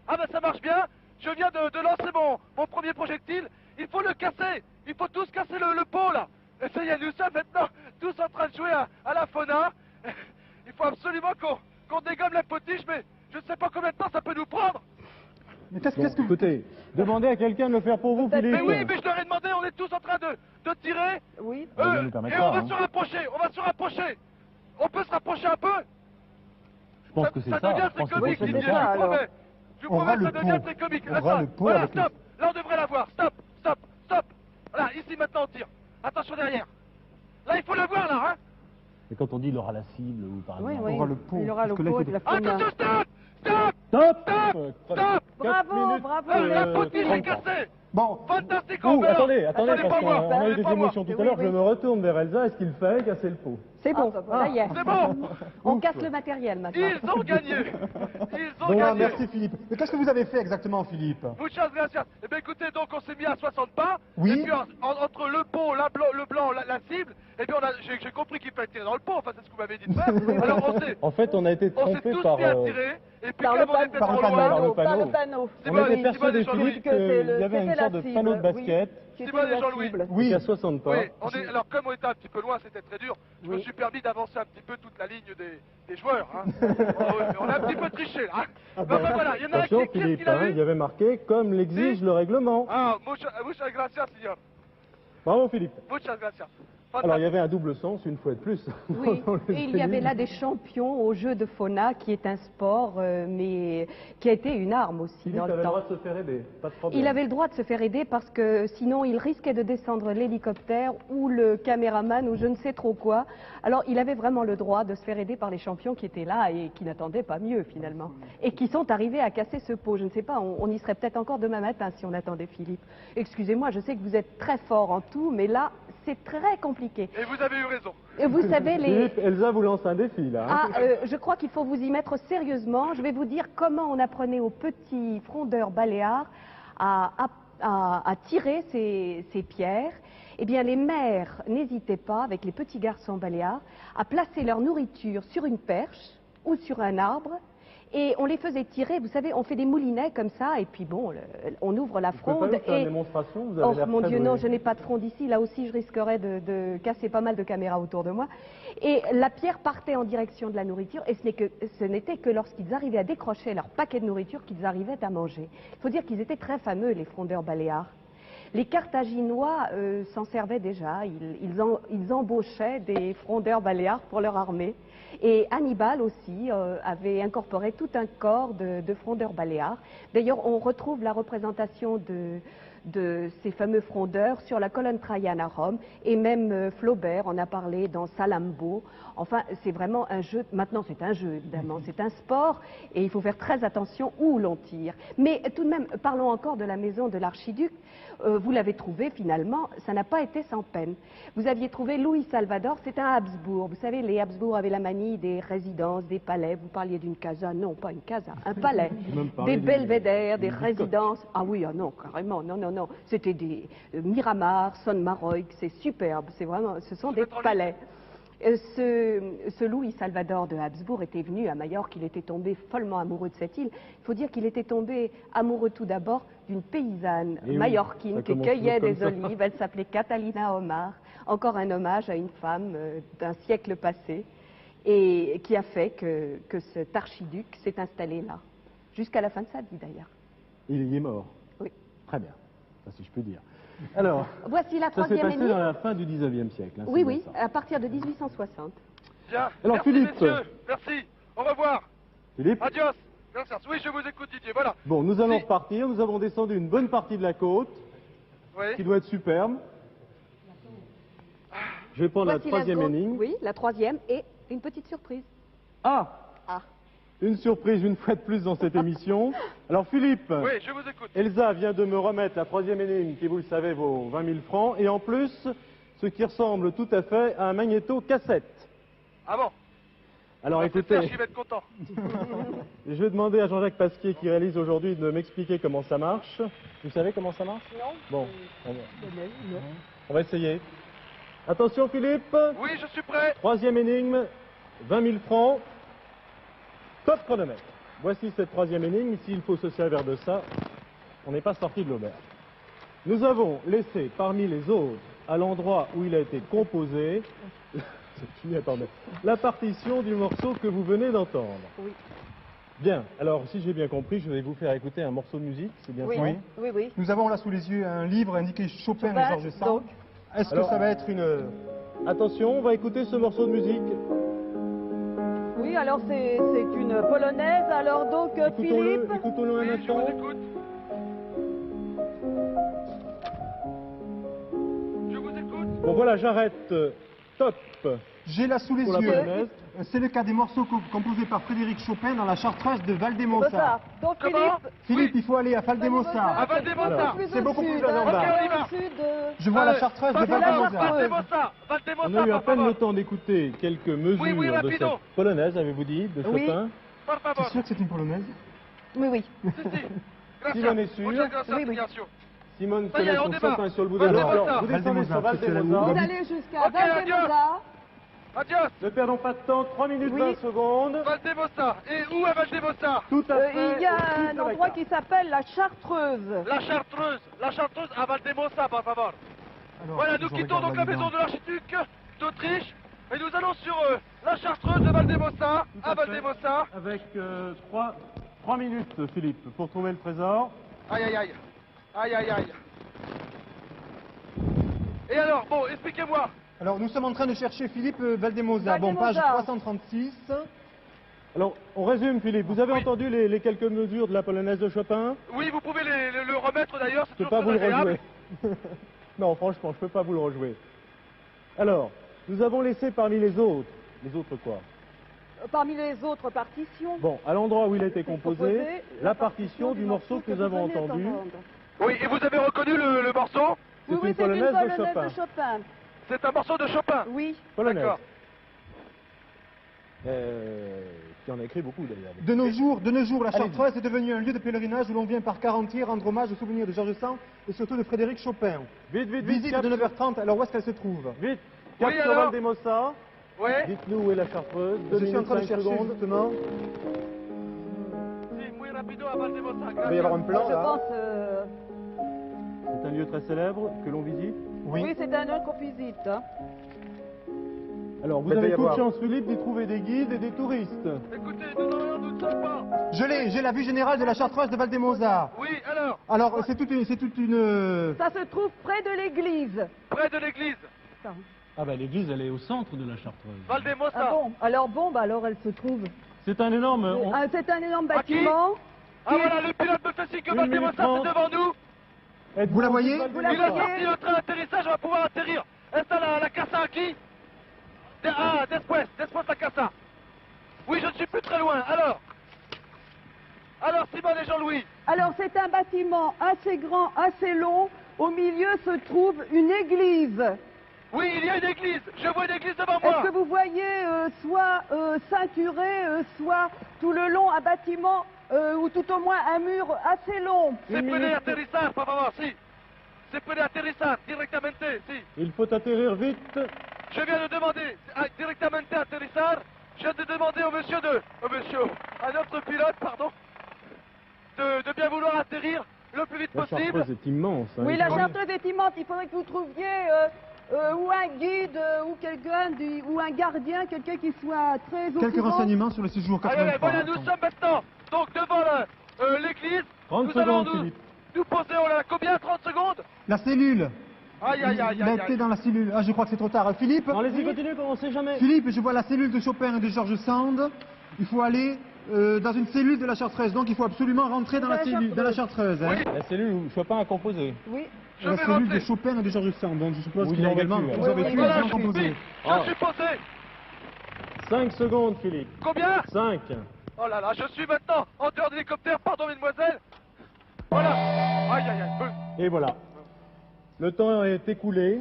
Speaker 2: Ah ben ça marche bien. Je viens de lancer mon premier projectile. Il faut le casser. Il faut tous casser le pot là. Et ça y est, nous sommes maintenant tous en train de jouer à la fauna. Il faut absolument qu'on dégomme la potiche, mais je ne sais pas combien de temps ça peut nous prendre.
Speaker 4: Mais qu'est-ce
Speaker 1: Bon,
Speaker 4: qu'est-ce que vous...
Speaker 1: écoutez, demandez à quelqu'un de le faire pour vous, Philippe.
Speaker 2: Mais oui, mais je leur ai demandé, on est tous en train de tirer.
Speaker 5: Oui.
Speaker 1: Ça nous
Speaker 2: Et
Speaker 1: permettra,
Speaker 2: on va
Speaker 1: hein.
Speaker 2: se rapprocher, on va se rapprocher. On peut se rapprocher un peu.
Speaker 1: Je pense que c'est ça.
Speaker 2: devient
Speaker 1: Je
Speaker 2: très
Speaker 1: pense que
Speaker 2: comique,
Speaker 1: c'est
Speaker 5: c'est
Speaker 2: Didier,
Speaker 5: ça,
Speaker 2: je vous
Speaker 5: alors.
Speaker 2: promets. Je vous
Speaker 4: On
Speaker 2: promets,
Speaker 4: aura
Speaker 2: ça
Speaker 4: le
Speaker 2: devient
Speaker 4: pot.
Speaker 2: très comique.
Speaker 4: On aura le pot
Speaker 2: Voilà,
Speaker 4: avec le-
Speaker 2: stop. Là, on devrait l'avoir. Stop, stop, stop. Voilà, ici, maintenant, on tire. Attention derrière. Là, il faut le voir, là, hein.
Speaker 1: Et quand on dit il aura la cible, ou par
Speaker 5: Oui,
Speaker 1: exemple.
Speaker 5: oui.
Speaker 4: aura le pot,
Speaker 5: Il aura le
Speaker 4: parce que là,
Speaker 5: pot
Speaker 4: il
Speaker 5: et de la
Speaker 4: faut-
Speaker 5: fauna.
Speaker 2: Attention, stop, stop.
Speaker 1: Stop
Speaker 2: Stop.
Speaker 1: Quatre
Speaker 5: Bravo,
Speaker 1: minutes,
Speaker 5: bravo,
Speaker 2: La potiche est
Speaker 1: 30 ans.
Speaker 2: cassée.
Speaker 4: Bon,
Speaker 2: Fantastique,
Speaker 1: Ouh,
Speaker 2: alors.
Speaker 1: attendez,
Speaker 2: Attendez,
Speaker 1: parce
Speaker 2: pas moi.
Speaker 1: qu'on a eu des
Speaker 2: Pas moi.
Speaker 1: émotions tout à
Speaker 5: Oui,
Speaker 1: l'heure,
Speaker 5: oui.
Speaker 1: je me retourne vers Elsa, est-ce qu'il fallait casser le pot?
Speaker 3: C'est bon,
Speaker 5: Ah, bah, voilà.
Speaker 3: ça y est.
Speaker 2: C'est bon.
Speaker 3: On casse le matériel maintenant.
Speaker 2: Ils ont gagné. Ils ont
Speaker 4: bon,
Speaker 2: gagné.
Speaker 4: merci Philippe. Mais qu'est-ce que vous avez fait exactement, Philippe?
Speaker 2: Muchas gracias. Eh bien écoutez, donc on s'est mis à 60 pas.
Speaker 4: Oui.
Speaker 2: Et puis entre le pot, le blanc, la cible, et puis j'ai compris qu'il fallait tirer dans le pot. Enfin, c'est ce que vous m'avez dit de faire. Alors
Speaker 1: En fait, on a été
Speaker 2: on s'est
Speaker 1: trompé
Speaker 2: tous
Speaker 1: par...
Speaker 2: mis à tirer. Et puis
Speaker 5: Par
Speaker 2: comme
Speaker 5: le
Speaker 2: on était
Speaker 5: panneau,
Speaker 4: par
Speaker 2: trop
Speaker 4: le
Speaker 2: loin,
Speaker 1: panneau.
Speaker 5: par le panneau.
Speaker 2: C'est
Speaker 1: On
Speaker 2: bon,
Speaker 1: était
Speaker 2: c'est
Speaker 1: persuadé,
Speaker 2: bon, Jean-Louis.
Speaker 1: Philippe,
Speaker 5: Que c'est
Speaker 1: qu'il y avait une
Speaker 5: c'était
Speaker 1: sorte
Speaker 5: la
Speaker 1: de
Speaker 5: cible,
Speaker 1: panneau de
Speaker 5: oui.
Speaker 1: basket.
Speaker 2: C'est
Speaker 5: C'était
Speaker 2: bon,
Speaker 5: la
Speaker 2: Jean-Louis.
Speaker 5: cible.
Speaker 1: Oui. Qui a 60 pas.
Speaker 2: Oui, alors comme on était un petit peu loin, c'était très dur. Je me suis permis d'avancer un petit peu toute la ligne des joueurs. Hein. On a un petit peu triché là. Hein.
Speaker 1: Ah
Speaker 2: Bon,
Speaker 1: ben,
Speaker 2: ben voilà, il y en a un
Speaker 1: attention,
Speaker 2: qui
Speaker 1: Philippe,
Speaker 2: l'a
Speaker 1: hein,
Speaker 2: vu.
Speaker 1: il y avait marqué comme l'exige
Speaker 2: Si.
Speaker 1: le règlement.
Speaker 2: Ah, muchas gracias, señor.
Speaker 1: Bravo, Philippe.
Speaker 2: Muchas gracias.
Speaker 1: Alors, il y avait un double sens, une fois de plus.
Speaker 3: Oui,
Speaker 1: dans le
Speaker 3: et il y avait
Speaker 1: film.
Speaker 3: là des champions au jeu de fauna, qui est un sport, mais qui a été une arme aussi
Speaker 1: Philippe
Speaker 3: dans
Speaker 1: avait
Speaker 3: le
Speaker 1: le
Speaker 3: temps.
Speaker 1: droit de se faire aider, pas de problème.
Speaker 3: Il avait le droit de se faire aider parce que sinon il risquait de descendre l'hélicoptère ou le caméraman ou je ne sais trop quoi. Alors il avait vraiment le droit de se faire aider par les champions qui étaient là et qui n'attendaient pas mieux finalement. Et qui sont arrivés à casser ce pot. Je ne sais pas, on y serait peut-être encore demain matin si on attendait Philippe. Excusez-moi, je sais que vous êtes très fort en tout, mais là c'est très compliqué.
Speaker 2: Et vous avez eu raison.
Speaker 3: Et vous savez, les...
Speaker 1: Philippe, Elsa vous lance un défi, là. hein.
Speaker 3: Ah, je crois qu'il faut vous y mettre sérieusement. Je vais vous dire comment on apprenait aux petits frondeurs baléares à tirer ces pierres. Eh bien, les mères n'hésitaient pas, avec les petits garçons baléares, à placer leur nourriture sur une perche ou sur un arbre. Et on les faisait tirer, vous savez, on fait des moulinets comme ça, et puis bon, on ouvre la
Speaker 1: Vous pouvez
Speaker 3: fronde.
Speaker 1: pas nous faire
Speaker 3: Et...
Speaker 1: une démonstration, vous avez
Speaker 3: Oh
Speaker 1: l'air
Speaker 3: mon
Speaker 1: très
Speaker 3: Dieu,
Speaker 1: doué.
Speaker 3: non, je n'ai pas de fronde ici. Là aussi, je risquerais de casser pas mal de caméras autour de moi. Et la pierre partait en direction de la nourriture, et ce n'était que lorsqu'ils arrivaient à décrocher leur paquet de nourriture qu'ils arrivaient à manger. Il faut dire qu'ils étaient très fameux, les frondeurs baléares. Les Carthaginois s'en servaient déjà. Ils embauchaient des frondeurs baléares pour leur armée. Et Hannibal aussi avait incorporé tout un corps de frondeurs baléares. D'ailleurs, on retrouve la représentation de ces fameux frondeurs sur la colonne Trajan à Rome, et même Flaubert en a parlé dans Salammbô. Enfin, c'est vraiment un jeu, maintenant c'est un jeu évidemment, c'est un sport, et il faut faire très attention où l'on tire. Mais tout de même, parlons encore de la maison de l'archiduc. Vous l'avez trouvé finalement, ça n'a pas été sans peine. Vous aviez trouvé Louis Salvador, c'est un Habsbourg. Vous savez, les Habsbourg avaient la manie des résidences, des palais. Vous parliez d'une casa, non, pas une casa, un palais. Des belvédères, des résidences. Ah oui, ah non, carrément, non, non, non. C'était des Miramar, Sonmaroy, c'est superbe, c'est vraiment, ce sont des palais. Ce Louis Salvador de Habsbourg était venu à Majorque, il était tombé follement amoureux de cette île. Il faut dire qu'il était tombé amoureux tout d'abord d'une paysanne majorquine qui cueillait des olives. Elle s'appelait Catalina Omar, encore un hommage à une femme d'un siècle passé, et qui a fait que cet archiduc s'est installé là, jusqu'à la fin de sa vie d'ailleurs.
Speaker 1: Il y est mort.
Speaker 3: Oui.
Speaker 1: Très bien, ça, si je peux dire. Alors,
Speaker 3: voici la
Speaker 1: ça s'est
Speaker 3: troisième
Speaker 1: passé
Speaker 3: énigme.
Speaker 1: dans la fin du 19e siècle. Hein,
Speaker 3: Oui,
Speaker 1: c'est
Speaker 3: oui,
Speaker 1: bien ça.
Speaker 3: à partir de 1860.
Speaker 2: Bien.
Speaker 1: Alors,
Speaker 2: merci,
Speaker 1: Philippe.
Speaker 2: messieurs. Merci. Au revoir.
Speaker 1: Philippe.
Speaker 2: Adios. Merci. Oui, je vous écoute, Didier. Voilà.
Speaker 1: Bon, nous allons
Speaker 2: Si.
Speaker 1: repartir. Nous avons descendu une bonne partie de la côte,
Speaker 2: Oui.
Speaker 1: qui doit être superbe. Je vais prendre
Speaker 3: Voici
Speaker 1: la troisième
Speaker 3: seconde-
Speaker 1: énigme.
Speaker 3: Oui, la troisième, et une petite surprise.
Speaker 1: Ah,
Speaker 3: Ah.
Speaker 1: une surprise une fois de plus dans cette émission. Alors, Philippe.
Speaker 2: Oui, je vous écoute.
Speaker 1: Elsa vient de me remettre la troisième énigme qui, vous le savez, vaut 20 000 francs. Et en plus, ce qui ressemble tout à fait à un magnéto-cassette.
Speaker 2: Ah bon.
Speaker 1: Alors
Speaker 2: Bah, c'est
Speaker 1: écoutez,
Speaker 2: ça, je vais être content.
Speaker 1: je vais demander à Jean-Jacques Pasquier qui réalise aujourd'hui de m'expliquer comment ça marche. Vous savez comment ça marche?
Speaker 5: Non.
Speaker 1: Bon, on va essayer. Attention Philippe,
Speaker 2: Oui, je suis prêt.
Speaker 1: troisième énigme, 20 000 francs. Top chronomètre. Voici cette troisième énigme. S'il faut se servir de ça, on n'est pas sorti de l'auberge. Nous avons laissé parmi les autres, à l'endroit où il a été composé, je m'y attendais, la partition du morceau que vous venez d'entendre.
Speaker 3: Oui.
Speaker 1: Bien, alors si j'ai bien compris, je vais vous faire écouter un morceau de musique, c'est bien
Speaker 3: Oui,
Speaker 1: ça?
Speaker 3: oui, oui.
Speaker 4: Nous avons là sous les yeux un livre indiqué Chopin et
Speaker 3: Chopin,
Speaker 4: Georges Sand.
Speaker 3: donc.
Speaker 4: Est-ce que
Speaker 1: Alors-
Speaker 4: ça va être une...
Speaker 1: Attention, on va écouter ce morceau de musique.
Speaker 5: Oui, alors c'est une polonaise. Alors donc
Speaker 1: Écoutons-le,
Speaker 5: Philippe.
Speaker 1: écoutons-le un
Speaker 2: Oui, je vous
Speaker 1: instant.
Speaker 2: écoute. Je vous écoute.
Speaker 1: Bon voilà, j'arrête. Top.
Speaker 4: J'ai là sous les
Speaker 1: Pour la
Speaker 4: yeux.
Speaker 1: polonaise.
Speaker 4: C'est le cas des morceaux composés par Frédéric Chopin dans la chartreuse de Valdemossa.
Speaker 5: Ça. Donc
Speaker 2: Comment
Speaker 5: Philippe.
Speaker 4: Philippe,
Speaker 2: Oui.
Speaker 4: il faut aller à
Speaker 2: À
Speaker 4: Valdemossa.
Speaker 2: Valdemossa.
Speaker 4: C'est beaucoup plus
Speaker 5: sud,
Speaker 4: en
Speaker 5: hein.
Speaker 4: bas.
Speaker 2: Ok, on y va.
Speaker 5: Sud,
Speaker 4: Je vois la chartreuse de
Speaker 2: Valdemossa.
Speaker 4: Valdemossa.
Speaker 2: Valdemossa.
Speaker 1: On a eu à
Speaker 2: por
Speaker 1: peine le
Speaker 2: favor.
Speaker 1: temps d'écouter quelques mesures
Speaker 2: Oui, oui,
Speaker 1: de
Speaker 2: rapido.
Speaker 1: cette polonaise, avez-vous dit, de
Speaker 3: Oui.
Speaker 1: Chopin.
Speaker 2: Por
Speaker 4: C'est
Speaker 2: favor.
Speaker 4: sûr que c'est une polonaise?
Speaker 3: Oui, oui.
Speaker 2: Si, si. Gracias.
Speaker 1: Simone est sûr.
Speaker 2: Muchas gracias,
Speaker 3: Oui, oui.
Speaker 2: gracias.
Speaker 1: Simone
Speaker 2: Ça y est,
Speaker 1: connaît
Speaker 2: on
Speaker 1: son
Speaker 2: démarre.
Speaker 1: Chopin sur le bout de la
Speaker 2: Valdemossa.
Speaker 1: langue. Alors, vous descendez sur
Speaker 4: Valdemossa, c'est là où-
Speaker 1: Valdemossa.
Speaker 5: Vous allez jusqu'à
Speaker 2: Ok, adios.
Speaker 5: Valdemossa.
Speaker 2: Adios.
Speaker 1: Ne perdons pas de temps, 3 minutes
Speaker 3: Oui.
Speaker 1: 20 secondes.
Speaker 2: Valdemossa. Et où à Valdemossa?
Speaker 1: Tout à fait.
Speaker 5: Il y a
Speaker 1: au sud
Speaker 5: un
Speaker 1: de la
Speaker 5: endroit
Speaker 1: carte.
Speaker 5: qui s'appelle la Chartreuse.
Speaker 2: La Chartreuse. La Chartreuse à Valdemossa, por favor.
Speaker 4: Alors,
Speaker 2: Voilà, nous
Speaker 4: je
Speaker 2: quittons
Speaker 4: regarde
Speaker 2: donc la
Speaker 4: là-dedans.
Speaker 2: maison de l'archiduc d'Autriche et nous allons sur la Chartreuse de Valdemossa,
Speaker 1: Tout
Speaker 2: à
Speaker 1: à fait.
Speaker 2: Valdemossa.
Speaker 1: Avec 3 minutes, Philippe, pour trouver le trésor.
Speaker 2: Aïe aïe aïe. Aïe aïe aïe. Et alors, bon, expliquez-moi.
Speaker 4: Alors, nous sommes en train de chercher Philippe Valdemossa. Bon, page
Speaker 5: Valdemossa.
Speaker 4: 336.
Speaker 1: Alors, on résume, Philippe. Vous avez
Speaker 2: Oui.
Speaker 1: entendu les quelques mesures de la polonaise de Chopin?
Speaker 2: Oui, vous pouvez le remettre d'ailleurs, c'est
Speaker 1: Je ne peux
Speaker 2: toujours
Speaker 1: pas vous
Speaker 2: très
Speaker 1: le
Speaker 2: agréable.
Speaker 1: rejouer. Non, franchement, je ne peux pas vous le rejouer. Alors, nous avons laissé parmi les autres quoi?
Speaker 5: Parmi les autres partitions.
Speaker 1: Bon, à l'endroit où il a été composé,
Speaker 5: composé,
Speaker 1: la partition du morceau que nous
Speaker 5: vous
Speaker 1: avons
Speaker 5: venez
Speaker 1: entendu.
Speaker 5: d'entendre.
Speaker 2: Oui, et vous avez reconnu le morceau?
Speaker 1: C'est
Speaker 5: Oui, oui,
Speaker 1: une
Speaker 5: c'est une
Speaker 1: polonaise de
Speaker 5: polonaise
Speaker 1: Chopin.
Speaker 5: de Chopin.
Speaker 2: C'est un morceau de Chopin.
Speaker 5: Oui.
Speaker 1: Polonaise.
Speaker 2: D'accord.
Speaker 1: Qui en a écrit beaucoup d'ailleurs.
Speaker 4: De nos jours, la
Speaker 1: Allez-y.
Speaker 4: Chartreuse est devenue un lieu de pèlerinage où l'on vient par quartier entier rendre hommage aux souvenirs de Georges Sand et surtout de Frédéric Chopin.
Speaker 1: Vite, vite, vite,
Speaker 4: Visite
Speaker 1: cap,
Speaker 4: de 9h30. Alors, où est-ce qu'elle se trouve?
Speaker 1: vite.
Speaker 2: Oui,
Speaker 1: Cap sur
Speaker 2: alors
Speaker 1: Valdemossa.
Speaker 2: Ouais.
Speaker 1: Dites-nous où est la Chartreuse. 2
Speaker 4: Je suis en
Speaker 1: minutes
Speaker 4: train de
Speaker 1: 5
Speaker 4: chercher
Speaker 1: secondes.
Speaker 4: justement.
Speaker 2: Si, muy rapido à Valdemossa.
Speaker 4: Il va y avoir un plan
Speaker 5: Je
Speaker 4: là.
Speaker 5: pense.
Speaker 1: C'est un lieu très célèbre que l'on visite.
Speaker 5: Oui, c'est un lieu qu'on visite. Hein.
Speaker 1: Alors, vous
Speaker 4: Il va y
Speaker 1: avez coup de
Speaker 4: avoir.
Speaker 1: chance, Philippe, d'y trouver des guides et des touristes.
Speaker 2: Écoutez, nous n'aurions doute pas.
Speaker 4: J'ai la vue générale de la Chartreuse de Valdemossa.
Speaker 2: Oui, alors,
Speaker 4: Alors, c'est toute une...
Speaker 5: Ça se trouve près de l'église.
Speaker 2: près de l'église.
Speaker 5: Ça.
Speaker 7: Ah bah l'église, elle est au centre de la Chartreuse.
Speaker 2: Valdemosa.
Speaker 5: Ah bon, alors elle se trouve...
Speaker 1: C'est un énorme...
Speaker 5: C'est un énorme
Speaker 2: À qui
Speaker 5: bâtiment.
Speaker 2: Ah voilà, le pilote me fait signe que
Speaker 1: Une
Speaker 2: Valdemosa
Speaker 1: minute
Speaker 2: c'est devant nous.
Speaker 1: Êtes-vous
Speaker 4: Vous la
Speaker 1: en
Speaker 4: voyez
Speaker 1: dessous de
Speaker 5: Vous la
Speaker 2: Il a
Speaker 1: Valdemosa
Speaker 2: sorti le train d'atterrissage, on va pouvoir atterrir. Est-ce la casa aquí? Ah, después la casa. Oui, je ne suis plus très loin. Alors, Simone et Jean-Louis.
Speaker 5: Alors c'est un bâtiment assez grand, assez long. Au milieu se trouve une église.
Speaker 2: Oui, il y a une église. Je vois une église devant moi.
Speaker 5: Est-ce que vous voyez soit ceinturé, soit tout le long un bâtiment ou tout au moins un mur assez long?
Speaker 2: C'est près de aterrissage, por favor, si. C'est près de aterrissage, directamente, si.
Speaker 1: Il faut atterrir vite.
Speaker 2: Je viens de demander, directamente aterrissage, je viens de demander à notre pilote, pardon, de bien vouloir atterrir le plus vite
Speaker 1: La
Speaker 2: possible.
Speaker 1: Chartreuse est immense. hein.
Speaker 5: Oui, la Chartreuse est immense. Il faudrait que vous trouviez ou un guide ou quelqu'un, ou un gardien, quelqu'un qui soit très au
Speaker 4: Quelques
Speaker 5: courant.
Speaker 4: renseignements sur le séjour
Speaker 2: Allez,
Speaker 4: 83.
Speaker 2: voilà, nous sommes maintenant donc devant l'église.
Speaker 1: 30
Speaker 2: Nous allons
Speaker 1: secondes, Philippe.
Speaker 2: nous poser, on a combien? 30 secondes?
Speaker 4: La cellule.
Speaker 2: Aïe, aïe, aïe,
Speaker 4: Il a
Speaker 2: aïe,
Speaker 4: été
Speaker 2: aïe.
Speaker 4: dans la cellule. Ah, je crois que c'est trop tard. Philippe
Speaker 1: Non, allez-y, continuez, comme on sait jamais.
Speaker 4: Philippe, je vois la cellule de Chopin et de Georges Sand. Il faut aller dans une cellule de la Chartreuse. Donc il faut absolument rentrer dans la cellule de la Chartreuse. Hein.
Speaker 1: La cellule où Chopin a composé.
Speaker 5: Oui.
Speaker 2: Je
Speaker 4: La
Speaker 2: vais
Speaker 4: cellule de
Speaker 2: rentrer.
Speaker 4: Chopin et de Georges Sand. Donc je suppose
Speaker 1: Oui,
Speaker 4: qu'ils
Speaker 1: il a
Speaker 4: ont également
Speaker 1: vécu,
Speaker 4: ils ont vécu et
Speaker 2: Voilà,
Speaker 4: ils ont composé.
Speaker 2: je suis posé.
Speaker 1: 5 secondes, Philippe.
Speaker 2: Combien?
Speaker 1: 5.
Speaker 2: Oh là là, je suis maintenant en dehors de l'hélicoptère, pardon mesdemoiselles. Voilà. Aïe, aïe, aïe.
Speaker 1: Et voilà. Le temps est écoulé.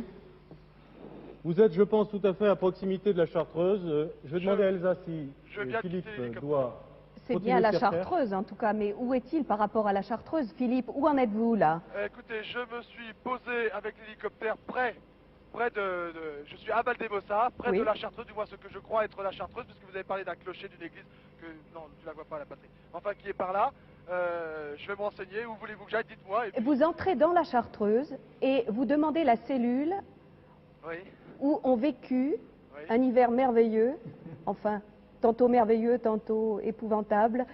Speaker 1: Vous êtes, je pense, tout à fait à proximité de la Chartreuse. Je vais demander à Elsa si
Speaker 2: je viens de
Speaker 1: Philippe
Speaker 2: quitter l'hélicoptère.
Speaker 1: doit...
Speaker 3: C'est
Speaker 1: continuer
Speaker 3: bien
Speaker 1: de
Speaker 3: la
Speaker 1: s'y refaire.
Speaker 3: Chartreuse en tout cas, mais où est-il par rapport à la Chartreuse, Philippe? Où en êtes-vous là?
Speaker 2: Écoutez, je me suis posé avec l'hélicoptère près je suis à Valdemosa, près
Speaker 3: Oui.
Speaker 2: de la Chartreuse, du moins ce que je crois être la Chartreuse, puisque vous avez parlé d'un clocher d'une église que, non, tu la vois pas à la patrie, enfin qui est par là. Je vais me renseigner, où voulez-vous que j'aille, dites-moi. Et puis...
Speaker 3: Vous entrez dans la Chartreuse et vous demandez la cellule
Speaker 2: Oui,
Speaker 3: où ont vécu
Speaker 2: oui.
Speaker 3: un hiver merveilleux, enfin, tantôt merveilleux, tantôt épouvantable,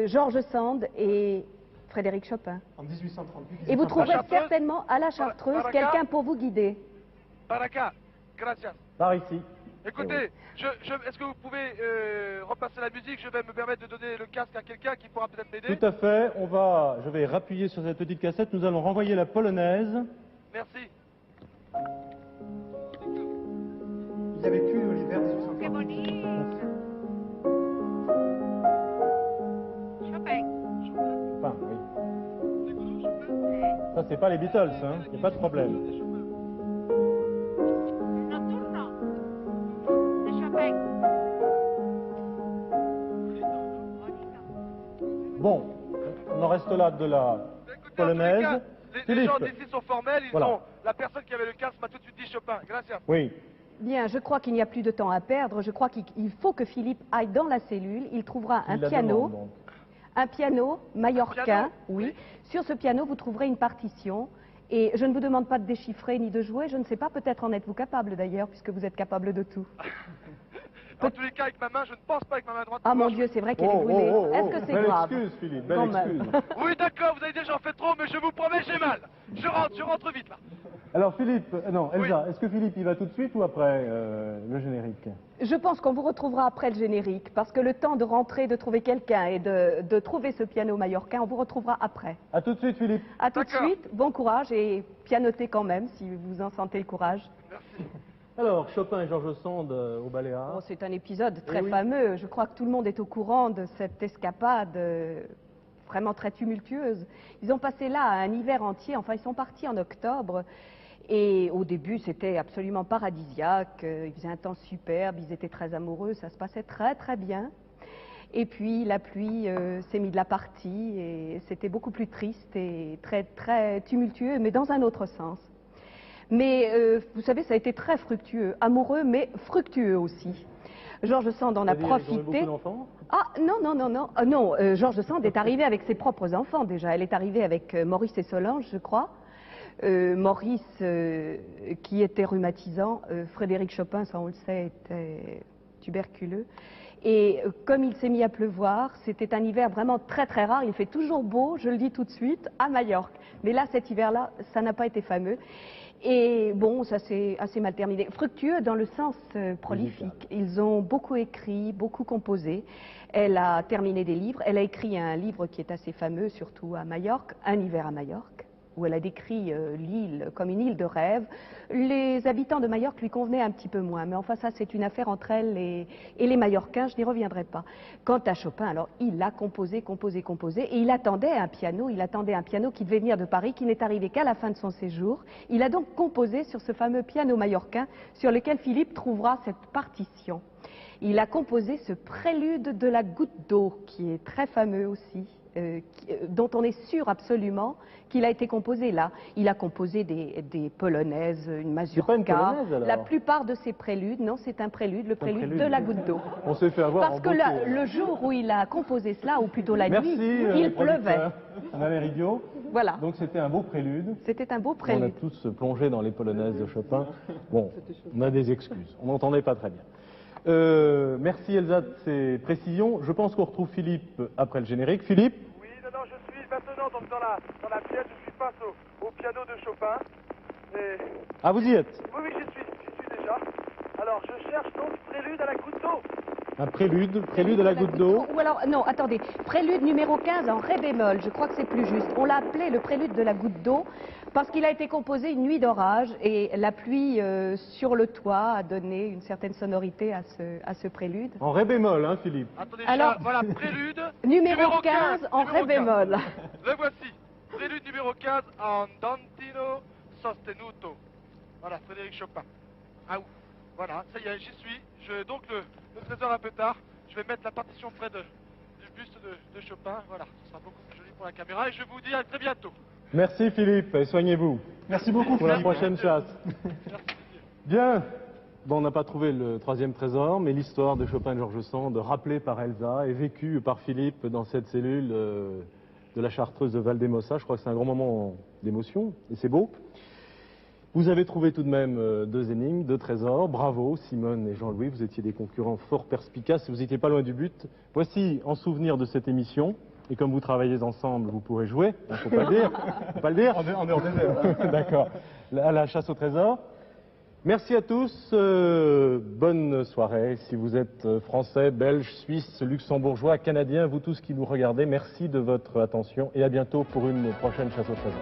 Speaker 3: Georges Sand et Frédéric Chopin.
Speaker 4: En 1838.
Speaker 3: Et vous trouverez
Speaker 2: Chartreuse
Speaker 3: certainement à la Chartreuse
Speaker 2: Baraka
Speaker 3: quelqu'un pour vous guider.
Speaker 2: Baraka, gracias.
Speaker 1: Par ici.
Speaker 2: Écoutez, est-ce que vous pouvez repasser la musique? Je vais me permettre de donner le casque à quelqu'un qui pourra peut-être m'aider.
Speaker 1: Tout à fait. Je vais rappuyer sur cette petite cassette. Nous allons renvoyer la polonaise.
Speaker 2: Merci.
Speaker 4: Il a vécu l'hiver
Speaker 6: Qué
Speaker 4: 1838.
Speaker 6: bonito. Chopin.
Speaker 1: Enfin, oui. Ça, c'est pas les Beatles, hein. Il n'y a pas de problème.
Speaker 6: Nocturno. De Chopin.
Speaker 1: Bon, on en reste là de la
Speaker 2: Écoutez, en tous les
Speaker 1: polonaise.
Speaker 2: cas, les
Speaker 1: Philippe.
Speaker 2: gens d'ici sont formels,
Speaker 1: Voilà.
Speaker 2: la personne qui avait le casque m'a tout de suite dit Chopin. Gracias.
Speaker 1: Oui.
Speaker 3: Bien, je crois qu'il n'y a plus de temps à perdre. Je crois qu'il faut que Philippe aille dans la cellule. Il trouvera un
Speaker 1: Il la
Speaker 3: piano.
Speaker 1: demande, donc.
Speaker 3: Un piano mallorquin,
Speaker 2: Piano,
Speaker 3: oui.
Speaker 2: oui.
Speaker 3: Sur ce piano, vous trouverez une partition. Et je ne vous demande pas de déchiffrer ni de jouer. Je ne sais pas, peut-être en êtes-vous capable d'ailleurs, puisque vous êtes capable de tout.
Speaker 2: En tous les cas, avec ma main, je ne pense pas avec ma main droite.
Speaker 3: Ah mon
Speaker 2: pouvoir
Speaker 3: Dieu, c'est vrai qu'elle est
Speaker 1: Oh,
Speaker 3: brûlée.
Speaker 1: oh, oh,
Speaker 3: Est-ce
Speaker 1: oh.
Speaker 3: que c'est
Speaker 1: Belle
Speaker 3: grave?
Speaker 1: excuse, Philippe, belle
Speaker 3: Quand même.
Speaker 1: excuse.
Speaker 2: jouer. Oui, d'accord, vous avez déjà fait trop, mais je vous promets, j'ai mal. Je rentre vite là.
Speaker 1: Alors, Philippe, non, Elsa,
Speaker 2: Oui.
Speaker 1: est-ce que Philippe, il va tout de suite ou après le générique?
Speaker 3: Je pense qu'on vous retrouvera après le générique, parce que le temps de rentrer, de trouver quelqu'un et de trouver ce piano mallorquin, on vous retrouvera après.
Speaker 1: À tout de suite, Philippe.
Speaker 3: À tout de
Speaker 2: D'accord.
Speaker 3: suite, bon courage et pianotez quand même, si vous en sentez le courage.
Speaker 1: Alors, Chopin et Georges Sand au Baléares.
Speaker 3: Bon, c'est un épisode très
Speaker 1: Eh oui.
Speaker 3: fameux. Je crois que tout le monde est au courant de cette escapade vraiment très tumultueuse. Ils ont passé là un hiver entier. Enfin, ils sont partis en octobre. Et au début, c'était absolument paradisiaque. Il faisait un temps superbe. Ils étaient très amoureux. Ça se passait très, très bien. Et puis, la pluie s'est mise de la partie. Et c'était beaucoup plus triste et très, très tumultueux, mais dans un autre sens. Mais vous savez, ça a été très fructueux, amoureux, mais fructueux aussi. Georges Sand en a
Speaker 1: C'est-à-dire, ils ont eu
Speaker 3: profité.
Speaker 1: beaucoup d'enfants?
Speaker 3: Ah non, non, non, non. Non, Georges Sand est arrivé avec ses propres enfants déjà. Elle est arrivée avec Maurice et Solange, je crois. Maurice, qui était rhumatisant. Frédéric Chopin, ça on le sait, était tuberculeux. Et comme il s'est mis à pleuvoir, c'était un hiver vraiment très très rare. Il fait toujours beau, je le dis tout de suite, à Majorque. Mais là, cet hiver-là, ça n'a pas été fameux. Et bon, ça s'est assez mal terminé. Fructueux dans le sens prolifique. Ils ont beaucoup écrit, beaucoup composé. Elle a terminé des livres. Elle a écrit un livre qui est assez fameux, surtout à Majorque, Un hiver à Majorque, où elle a décrit l'île comme une île de rêve. Les habitants de Majorque lui convenaient un petit peu moins, mais enfin ça c'est une affaire entre elle et les Majorquins, je n'y reviendrai pas. Quant à Chopin, alors il a composé, et il attendait un piano qui devait venir de Paris, qui n'est arrivé qu'à la fin de son séjour. Il a donc composé sur ce fameux piano majorquin sur lequel Philippe trouvera cette partition. Il a composé ce prélude de la goutte d'eau, qui est très fameux aussi, dont on est sûr absolument qu'il a été composé là. Il a composé des polonaises, une mazurka.
Speaker 1: C'est pas une polonaise, alors.
Speaker 3: La plupart de ces préludes, non, c'est un prélude, le prélude de la goutte d'eau.
Speaker 1: On s'est fait avoir.
Speaker 3: Parce que le jour où il a composé cela, ou plutôt la
Speaker 1: Merci,
Speaker 3: nuit, il pleuvait.
Speaker 1: On a l'air idiot.
Speaker 3: Voilà.
Speaker 1: Donc c'était un beau prélude.
Speaker 3: C'était un beau
Speaker 1: On a
Speaker 3: prélude.
Speaker 1: tous plongé dans les polonaises de Chopin. Bon, on a des excuses. On n'entendait pas très bien. Merci Elsa de ces précisions. Je pense qu'on retrouve Philippe après le générique. Philippe?
Speaker 2: Oui, non, je suis maintenant donc dans la pièce où je suis face au piano de Chopin. Et...
Speaker 1: Ah, vous y êtes?
Speaker 2: Oui, j'y suis déjà. Alors, je cherche donc prélude à la goutte d'eau.
Speaker 1: Un prélude à la goutte d'eau.
Speaker 3: Ou alors, non, attendez, prélude numéro 15 en ré bémol, je crois que c'est plus juste. On l'a appelé le prélude de la goutte d'eau parce qu'il a été composé une nuit d'orage et la pluie sur le toit a donné une certaine sonorité à ce prélude.
Speaker 1: En ré bémol, hein, Philippe?
Speaker 2: Attendez,
Speaker 3: Alors,
Speaker 2: voilà, prélude
Speaker 3: numéro 15 en ré bémol.
Speaker 2: Le voici. Prélude numéro 15 en Dantino sostenuto. Voilà, Frédéric Chopin. Ah, voilà, ça y est, j'y suis. Donc le trésor un peu tard, je vais mettre la partition près du buste de Chopin. Voilà, ce sera beaucoup plus joli pour la caméra. Et je vous dis à très bientôt.
Speaker 1: Merci Philippe, et soignez-vous.
Speaker 4: Merci beaucoup.
Speaker 1: Pour la
Speaker 4: Philippe.
Speaker 1: prochaine chasse. Bien. Bon, on n'a pas trouvé le troisième trésor, mais l'histoire de Chopin et de Georges Sand, rappelée par Elsa et vécue par Philippe dans cette cellule de la Chartreuse de Valdemossa, je crois que c'est un grand moment d'émotion, et c'est beau. Vous avez trouvé tout de même deux énigmes, deux trésors. Bravo, Simone et Jean-Louis, vous étiez des concurrents fort perspicaces, vous n'étiez pas loin du but. Voici, en souvenir de cette émission, et comme vous travaillez ensemble, vous pourrez jouer, il ne faut pas le dire. Faut pas le dire.
Speaker 4: En dehors des heures.
Speaker 1: D'accord. À la chasse au trésor. Merci à tous, bonne soirée. Si vous êtes français, belge, suisse, luxembourgeois, canadien, vous tous qui nous regardez, merci de votre attention et à bientôt pour une prochaine chasse au trésor.